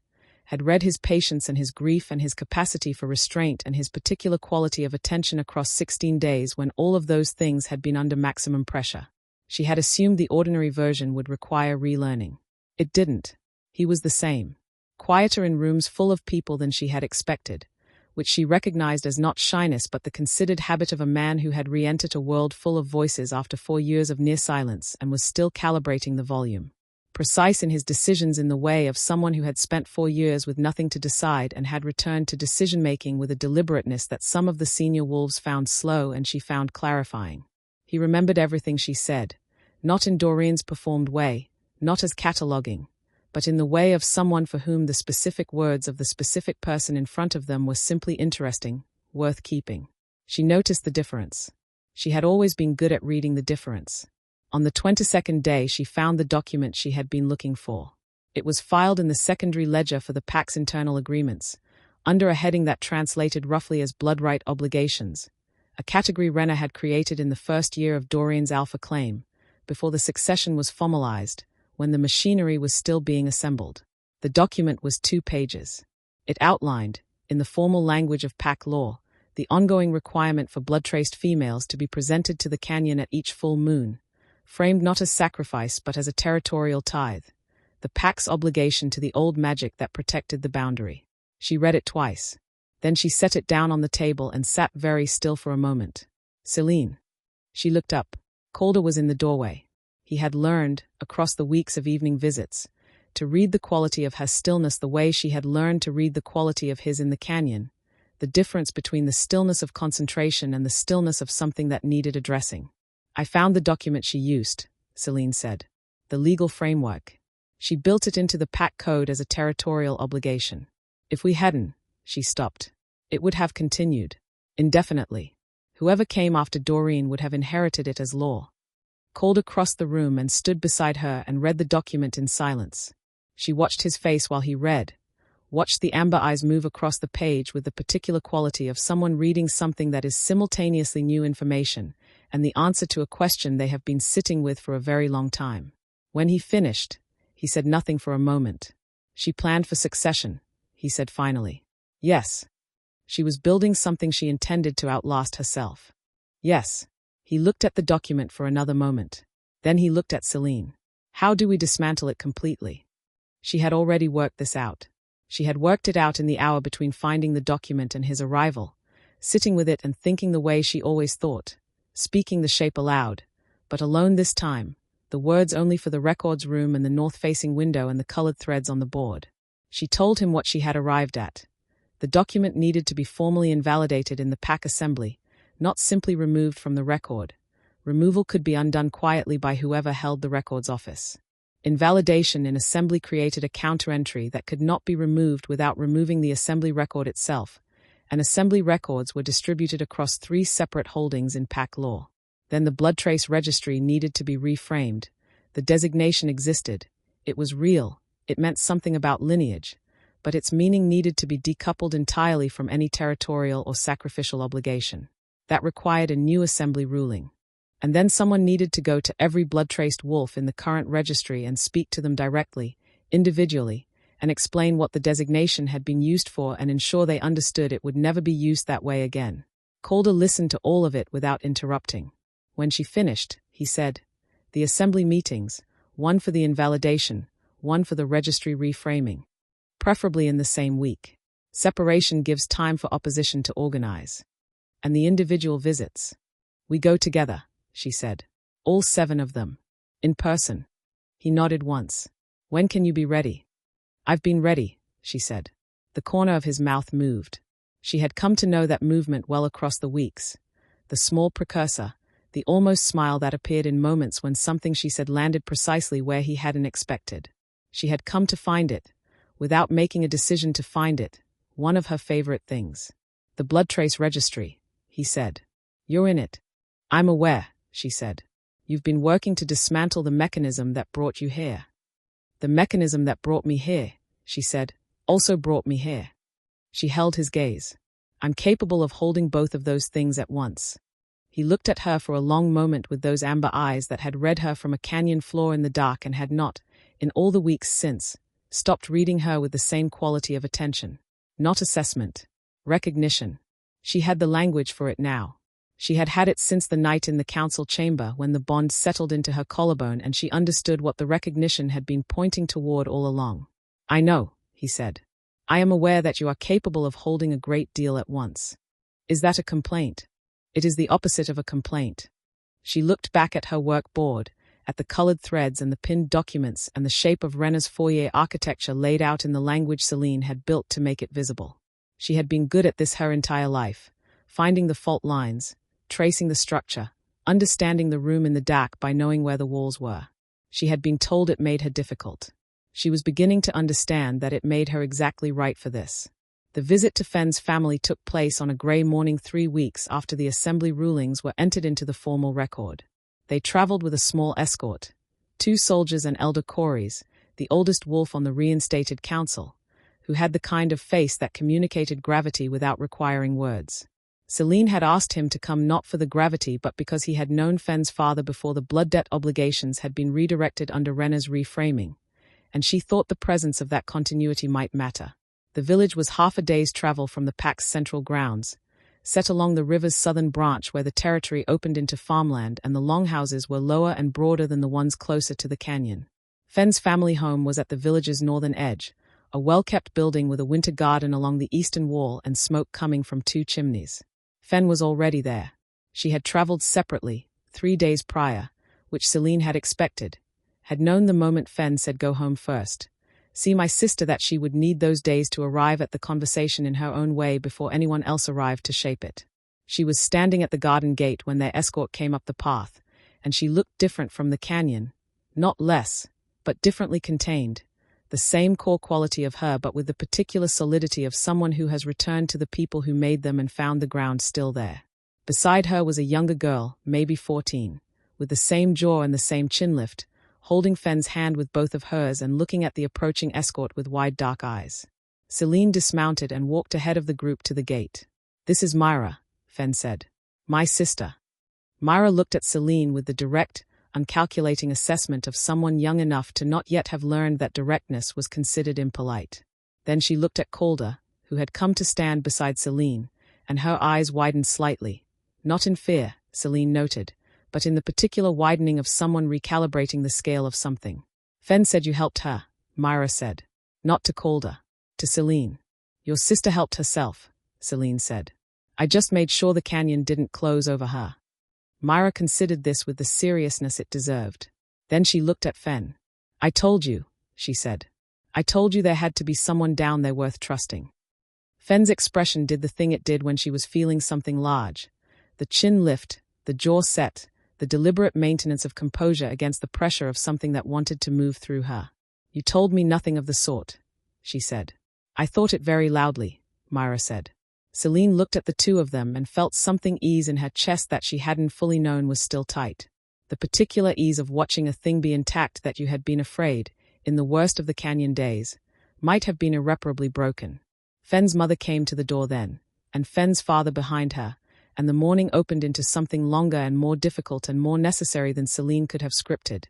Speaker 1: had read his patience and his grief and his capacity for restraint and his particular quality of attention across 16 days when all of those things had been under maximum pressure. She had assumed the ordinary version would require relearning. It didn't. He was the same. Quieter in rooms full of people than she had expected, which she recognized as not shyness but the considered habit of a man who had re-entered a world full of voices after 4 years of near silence and was still calibrating the volume. Precise in his decisions in the way of someone who had spent 4 years with nothing to decide and had returned to decision-making with a deliberateness that some of the senior wolves found slow and she found clarifying. He remembered everything she said, not in Doreen's performed way, not as cataloguing, but in the way of someone for whom the specific words of the specific person in front of them were simply interesting, worth keeping. She noticed the difference. She had always been good at reading the difference. On the 22nd day she found the document she had been looking for. It was filed in the secondary ledger for the PAC's internal agreements, under a heading that translated roughly as blood right obligations, a category Renner had created in the first year of Doreen's alpha claim, before the succession was formalized, when the machinery was still being assembled. The document was 2 pages. It outlined, in the formal language of PAC law, the ongoing requirement for blood-traced females to be presented to the canyon at each full moon, framed not as sacrifice but as a territorial tithe, the PAC's obligation to the old magic that protected the boundary. She read it twice. Then she set it down on the table and sat very still for a moment. Selene. She looked up. Calder was in the doorway. He had learned, across the weeks of evening visits, to read the quality of her stillness the way she had learned to read the quality of his in the canyon, the difference between the stillness of concentration and the stillness of something that needed addressing. I found the document she used, Selene said. The legal framework. She built it into the PAC code as a territorial obligation. If we hadn't, she stopped. It would have continued. Indefinitely. Whoever came after Doreen would have inherited it as law. Calder crossed the room and stood beside her and read the document in silence. She watched his face while he read, watched the amber eyes move across the page with the particular quality of someone reading something that is simultaneously new information and the answer to a question they have been sitting with for a very long time. When he finished, he said nothing for a moment. She planned for succession, he said finally. Yes. She was building something she intended to outlast herself. Yes. He looked at the document for another moment. Then he looked at Selene. How do we dismantle it completely? She had already worked this out. She had worked it out in the hour between finding the document and his arrival, sitting with it and thinking the way she always thought, speaking the shape aloud, but alone this time, the words only for the records room and the north-facing window and the colored threads on the board. She told him what she had arrived at. The document needed to be formally invalidated in the PAC assembly, not simply removed from the record. Removal could be undone quietly by whoever held the records office. Invalidation in assembly created a counter-entry that could not be removed without removing the assembly record itself, and assembly records were distributed across 3 separate holdings in PAC law. Then the blood trace registry needed to be reframed. The designation existed. It was real. It meant something about lineage, but its meaning needed to be decoupled entirely from any territorial or sacrificial obligation. That required a new assembly ruling. And then someone needed to go to every blood-traced wolf in the current registry and speak to them directly, individually, and explain what the designation had been used for and ensure they understood it would never be used that way again. Calder listened to all of it without interrupting. When she finished, he said, "The assembly meetings, one for the invalidation, one for the registry reframing. Preferably in the same week. Separation gives time for opposition to organize. And the individual visits. We go together," she said. "All 7 of them. In person." He nodded once. "When can you be ready?" "I've been ready," she said. The corner of his mouth moved. She had come to know that movement well across the weeks. The small precursor, the almost smile that appeared in moments when something she said landed precisely where he hadn't expected. She had come to find it, without making a decision to find it, one of her favorite things. "The blood trace registry," he said. "You're in it." "I'm aware," she said. "You've been working to dismantle the mechanism that brought you here." "The mechanism that brought me here," she said, "also brought me here." She held his gaze. "I'm capable of holding both of those things at once." He looked at her for a long moment with those amber eyes that had read her from a canyon floor in the dark and had not, in all the weeks since, stopped reading her with the same quality of attention. Not assessment. Recognition. She had the language for it now. She had had it since the night in the council chamber when the bond settled into her collarbone, and she understood what the recognition had been pointing toward all along. "I know," he said. "I am aware that you are capable of holding a great deal at once. Is that a complaint?" "It is the opposite of a complaint." She looked back at her work board, at the colored threads and the pinned documents and the shape of Rena's foyer architecture laid out in the language Selene had built to make it visible. She had been good at this her entire life, finding the fault lines, tracing the structure, understanding the room in the dark by knowing where the walls were. She had been told it made her difficult. She was beginning to understand that it made her exactly right for this. The visit to Fenn's family took place on a grey morning 3 weeks after the assembly rulings were entered into the formal record. They travelled with a small escort, 2 soldiers and Elder Corys, the oldest wolf on the reinstated council, who had the kind of face that communicated gravity without requiring words. Selene had asked him to come not for the gravity but because he had known Fenn's father before the blood debt obligations had been redirected under Rena's reframing, and she thought the presence of that continuity might matter. The village was half a day's travel from the Pack's central grounds, set along the river's southern branch where the territory opened into farmland and the longhouses were lower and broader than the ones closer to the canyon. Fenn's family home was at the village's northern edge, a well-kept building with a winter garden along the eastern wall and smoke coming from 2 chimneys. Fenn was already there. She had traveled separately, 3 days prior, which Selene had expected, had known the moment Fenn said go home first. See my sister that she would need those days to arrive at the conversation in her own way before anyone else arrived to shape it. She was standing at the garden gate when their escort came up the path, and she looked different from the canyon, not less, but differently contained. The same core quality of her but with the particular solidity of someone who has returned to the people who made them and found the ground still there. Beside her was a younger girl, maybe 14, with the same jaw and the same chin lift, holding Fenn's hand with both of hers and looking at the approaching escort with wide dark eyes. Selene dismounted and walked ahead of the group to the gate. "This is Myra," Fenn said. "My sister." Myra looked at Selene with the direct, uncalculating assessment of someone young enough to not yet have learned that directness was considered impolite. Then she looked at Calder, who had come to stand beside Selene, and her eyes widened slightly. Not in fear, Selene noted, but in the particular widening of someone recalibrating the scale of something. "Fenn said you helped her," Myra said. Not to Calder. To Selene. "Your sister helped herself," Selene said. "I just made sure the canyon didn't close over her." Myra considered this with the seriousness it deserved. Then she looked at Fenn. "I told you," she said. "I told you there had to be someone down there worth trusting." Fenn's expression did the thing it did when she was feeling something large. The chin lift, the jaw set, the deliberate maintenance of composure against the pressure of something that wanted to move through her. "You told me nothing of the sort," she said. "I thought it very loudly," Myra said. Selene looked at the two of them and felt something ease in her chest that she hadn't fully known was still tight. The particular ease of watching a thing be intact that you had been afraid, in the worst of the canyon days, might have been irreparably broken. Fenn's mother came to the door then, and Fenn's father behind her, and the morning opened into something longer and more difficult and more necessary than Selene could have scripted.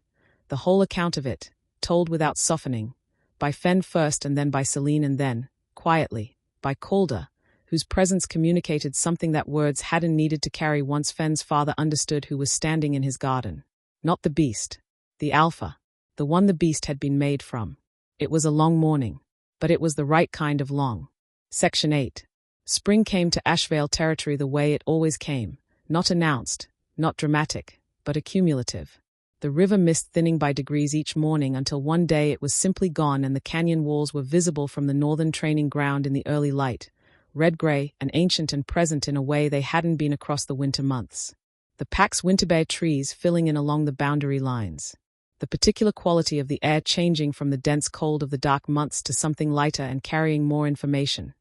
Speaker 1: The whole account of it, told without softening, by Fenn first and then by Selene and then, quietly, by Calder, whose presence communicated something that words hadn't needed to carry once Fenn's father understood who was standing in his garden. Not the beast. The alpha. The one the beast had been made from. It was a long morning. But it was the right kind of long. Section 8. Spring came to Ashveil territory the way it always came, not announced, not dramatic, but accumulative. The river mist thinning by degrees each morning until one day it was simply gone and the canyon walls were visible from the northern training ground in the early light, red-gray and ancient and present in a way they hadn't been across the winter months. The Pack's winter-bare trees filling in along the boundary lines. The particular quality of the air changing from the dense cold of the dark months to something lighter and carrying more information.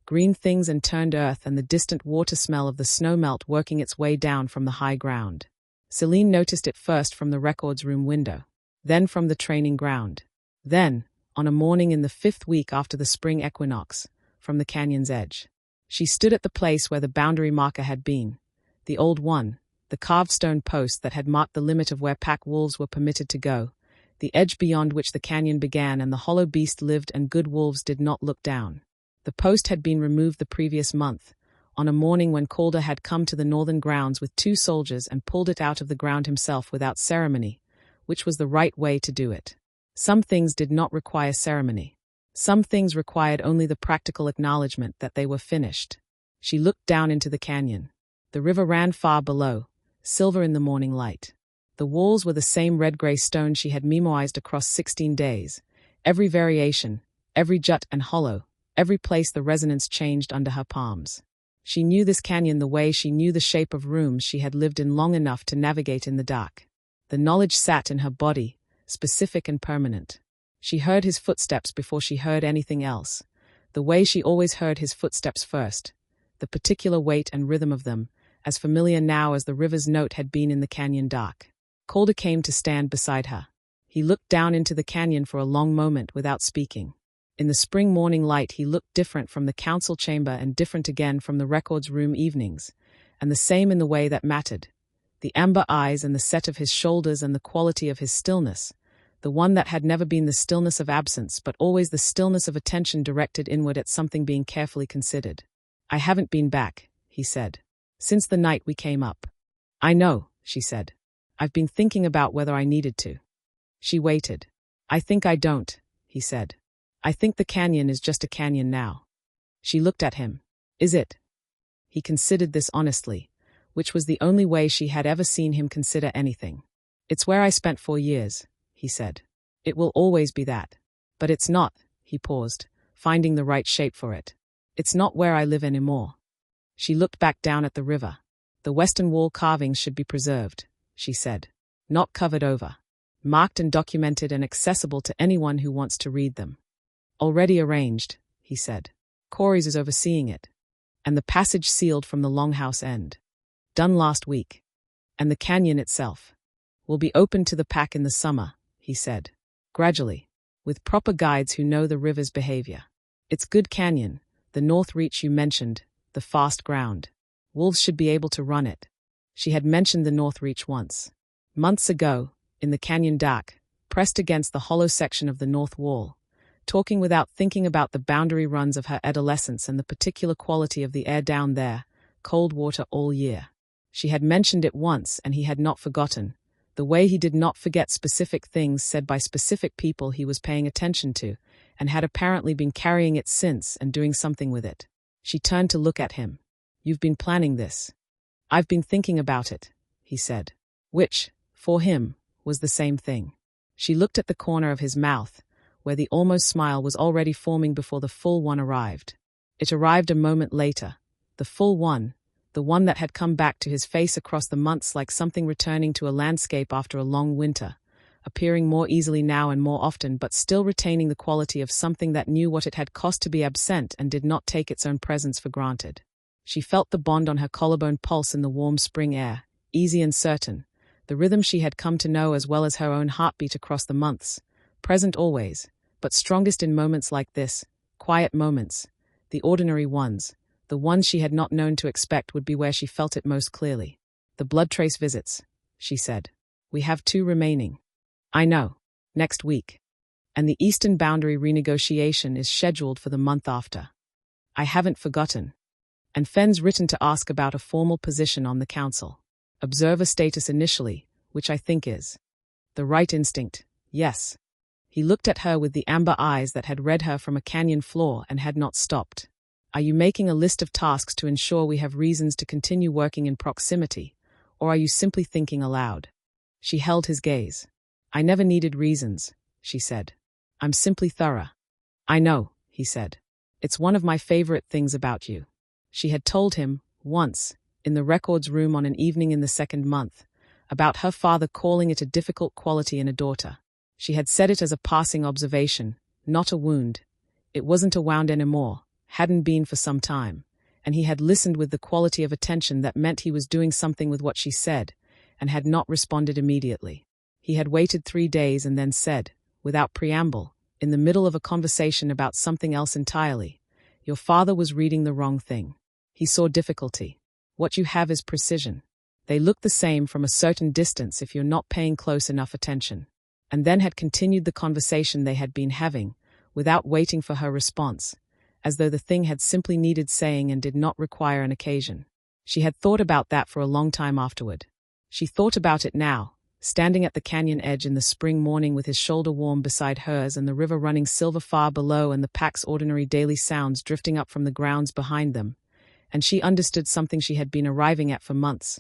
Speaker 1: Green things and turned earth and the distant water smell of the snowmelt working its way down from the high ground. Selene noticed it first from the records room window, then from the training ground. Then, on a morning in the 5th week after the spring equinox, from the canyon's edge. She stood at the place where the boundary marker had been, the old one, the carved stone post that had marked the limit of where pack wolves were permitted to go, the edge beyond which the canyon began and the hollow beast lived, and good wolves did not look down. The post had been removed the previous month, on a morning when Calder had come to the northern grounds with 2 soldiers and pulled it out of the ground himself without ceremony, which was the right way to do it. Some things did not require ceremony. Some things required only the practical acknowledgement that they were finished. She looked down into the canyon. The river ran far below, silver in the morning light. The walls were the same red-gray stone she had memoized across 16 days. Every variation, every jut and hollow, every place the resonance changed under her palms. She knew this canyon the way she knew the shape of rooms she had lived in long enough to navigate in the dark. The knowledge sat in her body, specific and permanent. She heard his footsteps before she heard anything else, the way she always heard his footsteps first, the particular weight and rhythm of them, as familiar now as the river's note had been in the canyon dark. Calder came to stand beside her. He looked down into the canyon for a long moment without speaking. In the spring morning light he looked different from the council chamber and different again from the records room evenings, and the same in the way that mattered. The amber eyes and the set of his shoulders and the quality of his stillness, the one that had never been the stillness of absence but always the stillness of attention directed inward at something being carefully considered. "I haven't been back," he said, "since the night we came up." "I know," she said. "I've been thinking about whether I needed to." She waited. "I think I don't," he said. "I think the canyon is just a canyon now." She looked at him. "Is it?" He considered this honestly, which was the only way she had ever seen him consider anything. "It's where I spent 4 years," he said. "It will always be that. But it's not," he paused, finding the right shape for it. "It's not where I live anymore." She looked back down at the river. "The western wall carvings should be preserved," she said. "Not covered over. Marked and documented and accessible to anyone who wants to read them." "Already arranged," he said. "Corey's is overseeing it. And the passage sealed from the longhouse end. Done last week. And the canyon itself will be open to the pack in the summer," he said. "Gradually. With proper guides who know the river's behavior. It's good canyon, the north reach you mentioned, the fast ground. Wolves should be able to run it." She had mentioned the north reach once. Months ago, in the canyon dark, pressed against the hollow section of the north wall, talking without thinking about the boundary runs of her adolescence and the particular quality of the air down there, cold water all year. She had mentioned it once and he had not forgotten, the way he did not forget specific things said by specific people he was paying attention to, and had apparently been carrying it since and doing something with it. She turned to look at him. "You've been planning this." "I've been thinking about it," he said. Which, for him, was the same thing. She looked at the corner of his mouth, where the almost smile was already forming before the full one arrived. It arrived a moment later, the full one, the one that had come back to his face across the months like something returning to a landscape after a long winter, appearing more easily now and more often but still retaining the quality of something that knew what it had cost to be absent and did not take its own presence for granted. She felt the bond on her collarbone pulse in the warm spring air, easy and certain, the rhythm she had come to know as well as her own heartbeat across the months, present always, but strongest in moments like this, quiet moments, the ordinary ones. The ones she had not known to expect would be where she felt it most clearly. "The blood trace visits," she said. "We have 2 remaining." "I know. Next week. And the eastern boundary renegotiation is scheduled for the month after." "I haven't forgotten." "And Fenn's written to ask about a formal position on the council. Observer status initially, which I think is the right instinct, yes." He looked at her with the amber eyes that had read her from a canyon floor and had not stopped. "Are you making a list of tasks to ensure we have reasons to continue working in proximity, or are you simply thinking aloud?" She held his gaze. "I never needed reasons," she said. "I'm simply thorough." "I know," he said. "It's one of my favorite things about you." She had told him, once, in the records room on an evening in the 2nd month, about her father calling it a difficult quality in a daughter. She had said it as a passing observation, not a wound. It wasn't a wound anymore, hadn't been for some time, and he had listened with the quality of attention that meant he was doing something with what she said, and had not responded immediately. He had waited 3 days and then said, without preamble, in the middle of a conversation about something else entirely, "Your father was reading the wrong thing. He saw difficulty. What you have is precision. They look the same from a certain distance if you're not paying close enough attention." and then had continued the conversation they had been having, without waiting for her response, as though the thing had simply needed saying and did not require an occasion. She had thought about that for a long time afterward. She thought about it now, standing at the canyon edge in the spring morning with his shoulder warm beside hers and the river running silver far below and the pack's ordinary daily sounds drifting up from the grounds behind them, and she understood something she had been arriving at for months.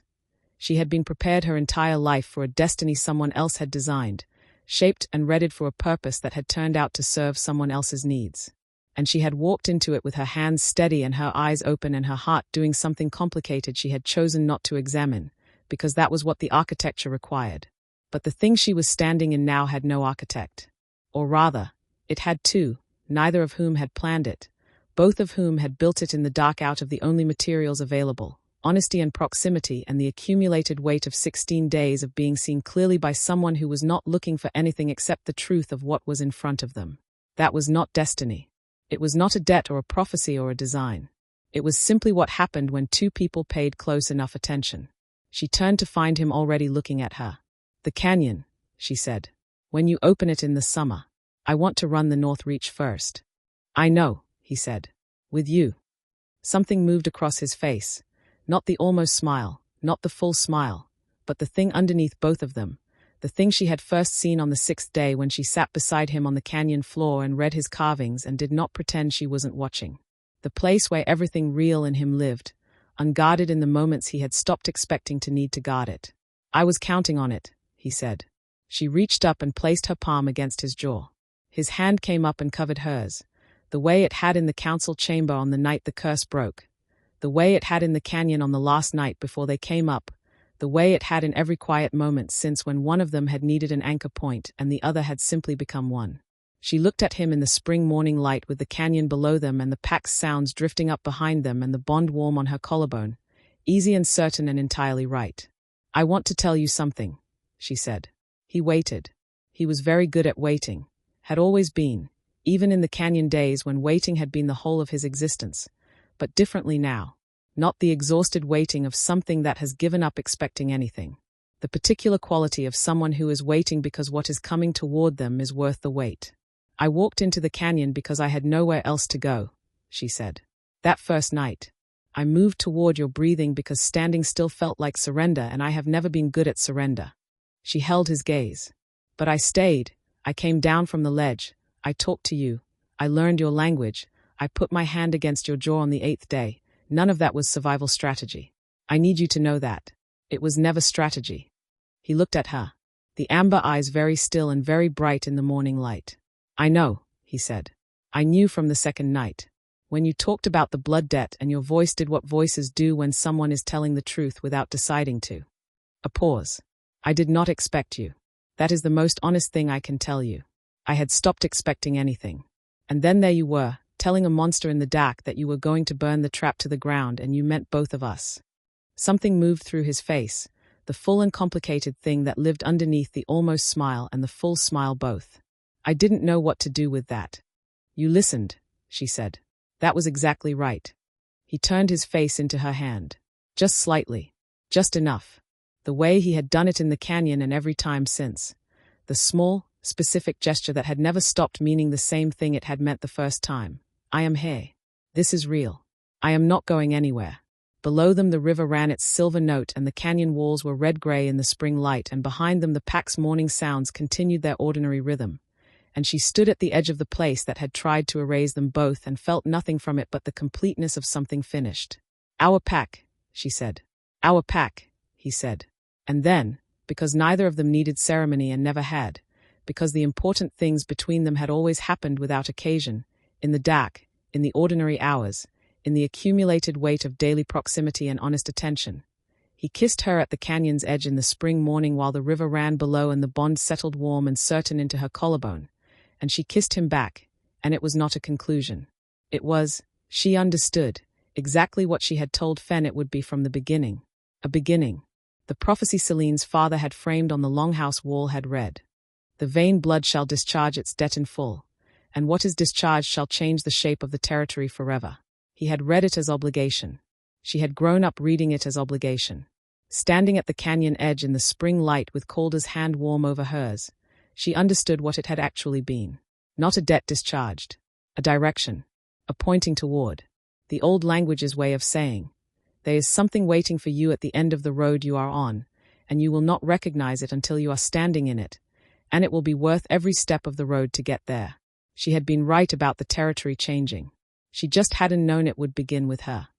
Speaker 1: She had been prepared her entire life for a destiny someone else had designed, shaped and readied for a purpose that had turned out to serve someone else's needs. And she had walked into it with her hands steady and her eyes open and her heart doing something complicated she had chosen not to examine, because that was what the architecture required. But the thing she was standing in now had no architect. Or rather, it had two, neither of whom had planned it, both of whom had built it in the dark out of the only materials available, honesty and proximity and the accumulated weight of 16 days of being seen clearly by someone who was not looking for anything except the truth of what was in front of them. That was not destiny. It was not a debt or a prophecy or a design. It was simply what happened when two people paid close enough attention. She turned to find him already looking at her. "The canyon," she said. "When you open it in the summer, I want to run the North Reach first." "I know," he said. "With you." Something moved across his face. Not the almost smile, not the full smile, but the thing underneath both of them. The thing she had first seen on the 6th day when she sat beside him on the canyon floor and read his carvings and did not pretend she wasn't watching. The place where everything real in him lived, unguarded in the moments he had stopped expecting to need to guard it. "I was counting on it," he said. She reached up and placed her palm against his jaw. His hand came up and covered hers, the way it had in the council chamber on the night the curse broke, the way it had in the canyon on the last night before they came up, the way it had in every quiet moment since when one of them had needed an anchor point and the other had simply become one. She looked at him in the spring morning light with the canyon below them and the pack's sounds drifting up behind them and the bond warm on her collarbone, easy and certain and entirely right. "I want to tell you something," she said. He waited. He was very good at waiting, had always been, even in the canyon days when waiting had been the whole of his existence, but differently now. Not the exhausted waiting of something that has given up expecting anything. The particular quality of someone who is waiting because what is coming toward them is worth the wait. "I walked into the canyon because I had nowhere else to go," she said. "That first night. I moved toward your breathing because standing still felt like surrender and I have never been good at surrender." She held his gaze. "But I stayed. I came down from the ledge. I talked to you. I learned your language. I put my hand against your jaw on the 8th day. None of that was survival strategy. I need you to know that. It was never strategy." He looked at her, the amber eyes very still and very bright in the morning light. "I know," he said. "I knew from the second night. When you talked about the blood debt and your voice did what voices do when someone is telling the truth without deciding to." A pause. "I did not expect you. That is the most honest thing I can tell you. I had stopped expecting anything. And then there you were, telling a monster in the dark that you were going to burn the trap to the ground and you meant both of us." Something moved through his face, the full and complicated thing that lived underneath the almost smile and the full smile both. "I didn't know what to do with that." "You listened," she said. "That was exactly right." He turned his face into her hand. Just slightly. Just enough. The way he had done it in the canyon and every time since. The small, specific gesture that had never stopped meaning the same thing it had meant the first time. "I am here. This is real. I am not going anywhere." Below them the river ran its silver note and the canyon walls were red-gray in the spring light and behind them the pack's morning sounds continued their ordinary rhythm. And she stood at the edge of the place that had tried to erase them both and felt nothing from it but the completeness of something finished. "Our pack," she said. "Our pack," he said. And then, because neither of them needed ceremony and never had, because the important things between them had always happened without occasion, in the dark, in the ordinary hours, in the accumulated weight of daily proximity and honest attention. He kissed her at the canyon's edge in the spring morning while the river ran below and the bond settled warm and certain into her collarbone, and she kissed him back, and it was not a conclusion. It was, she understood, exactly what she had told Fen it would be from the beginning. A beginning. The prophecy Selene's father had framed on the longhouse wall had read. "The vein blood shall discharge its debt in full, and what is discharged shall change the shape of the territory forever." He had read it as obligation. She had grown up reading it as obligation. Standing at the canyon edge in the spring light with Calder's hand warm over hers, She understood what it had actually been. Not a debt discharged. A direction. A pointing toward. The old language's way of saying, there is something waiting for you at the end of the road you are on, and you will not recognize it until you are standing in it, and it will be worth every step of the road to get there. She had been right about the territory changing. She just hadn't known it would begin with her.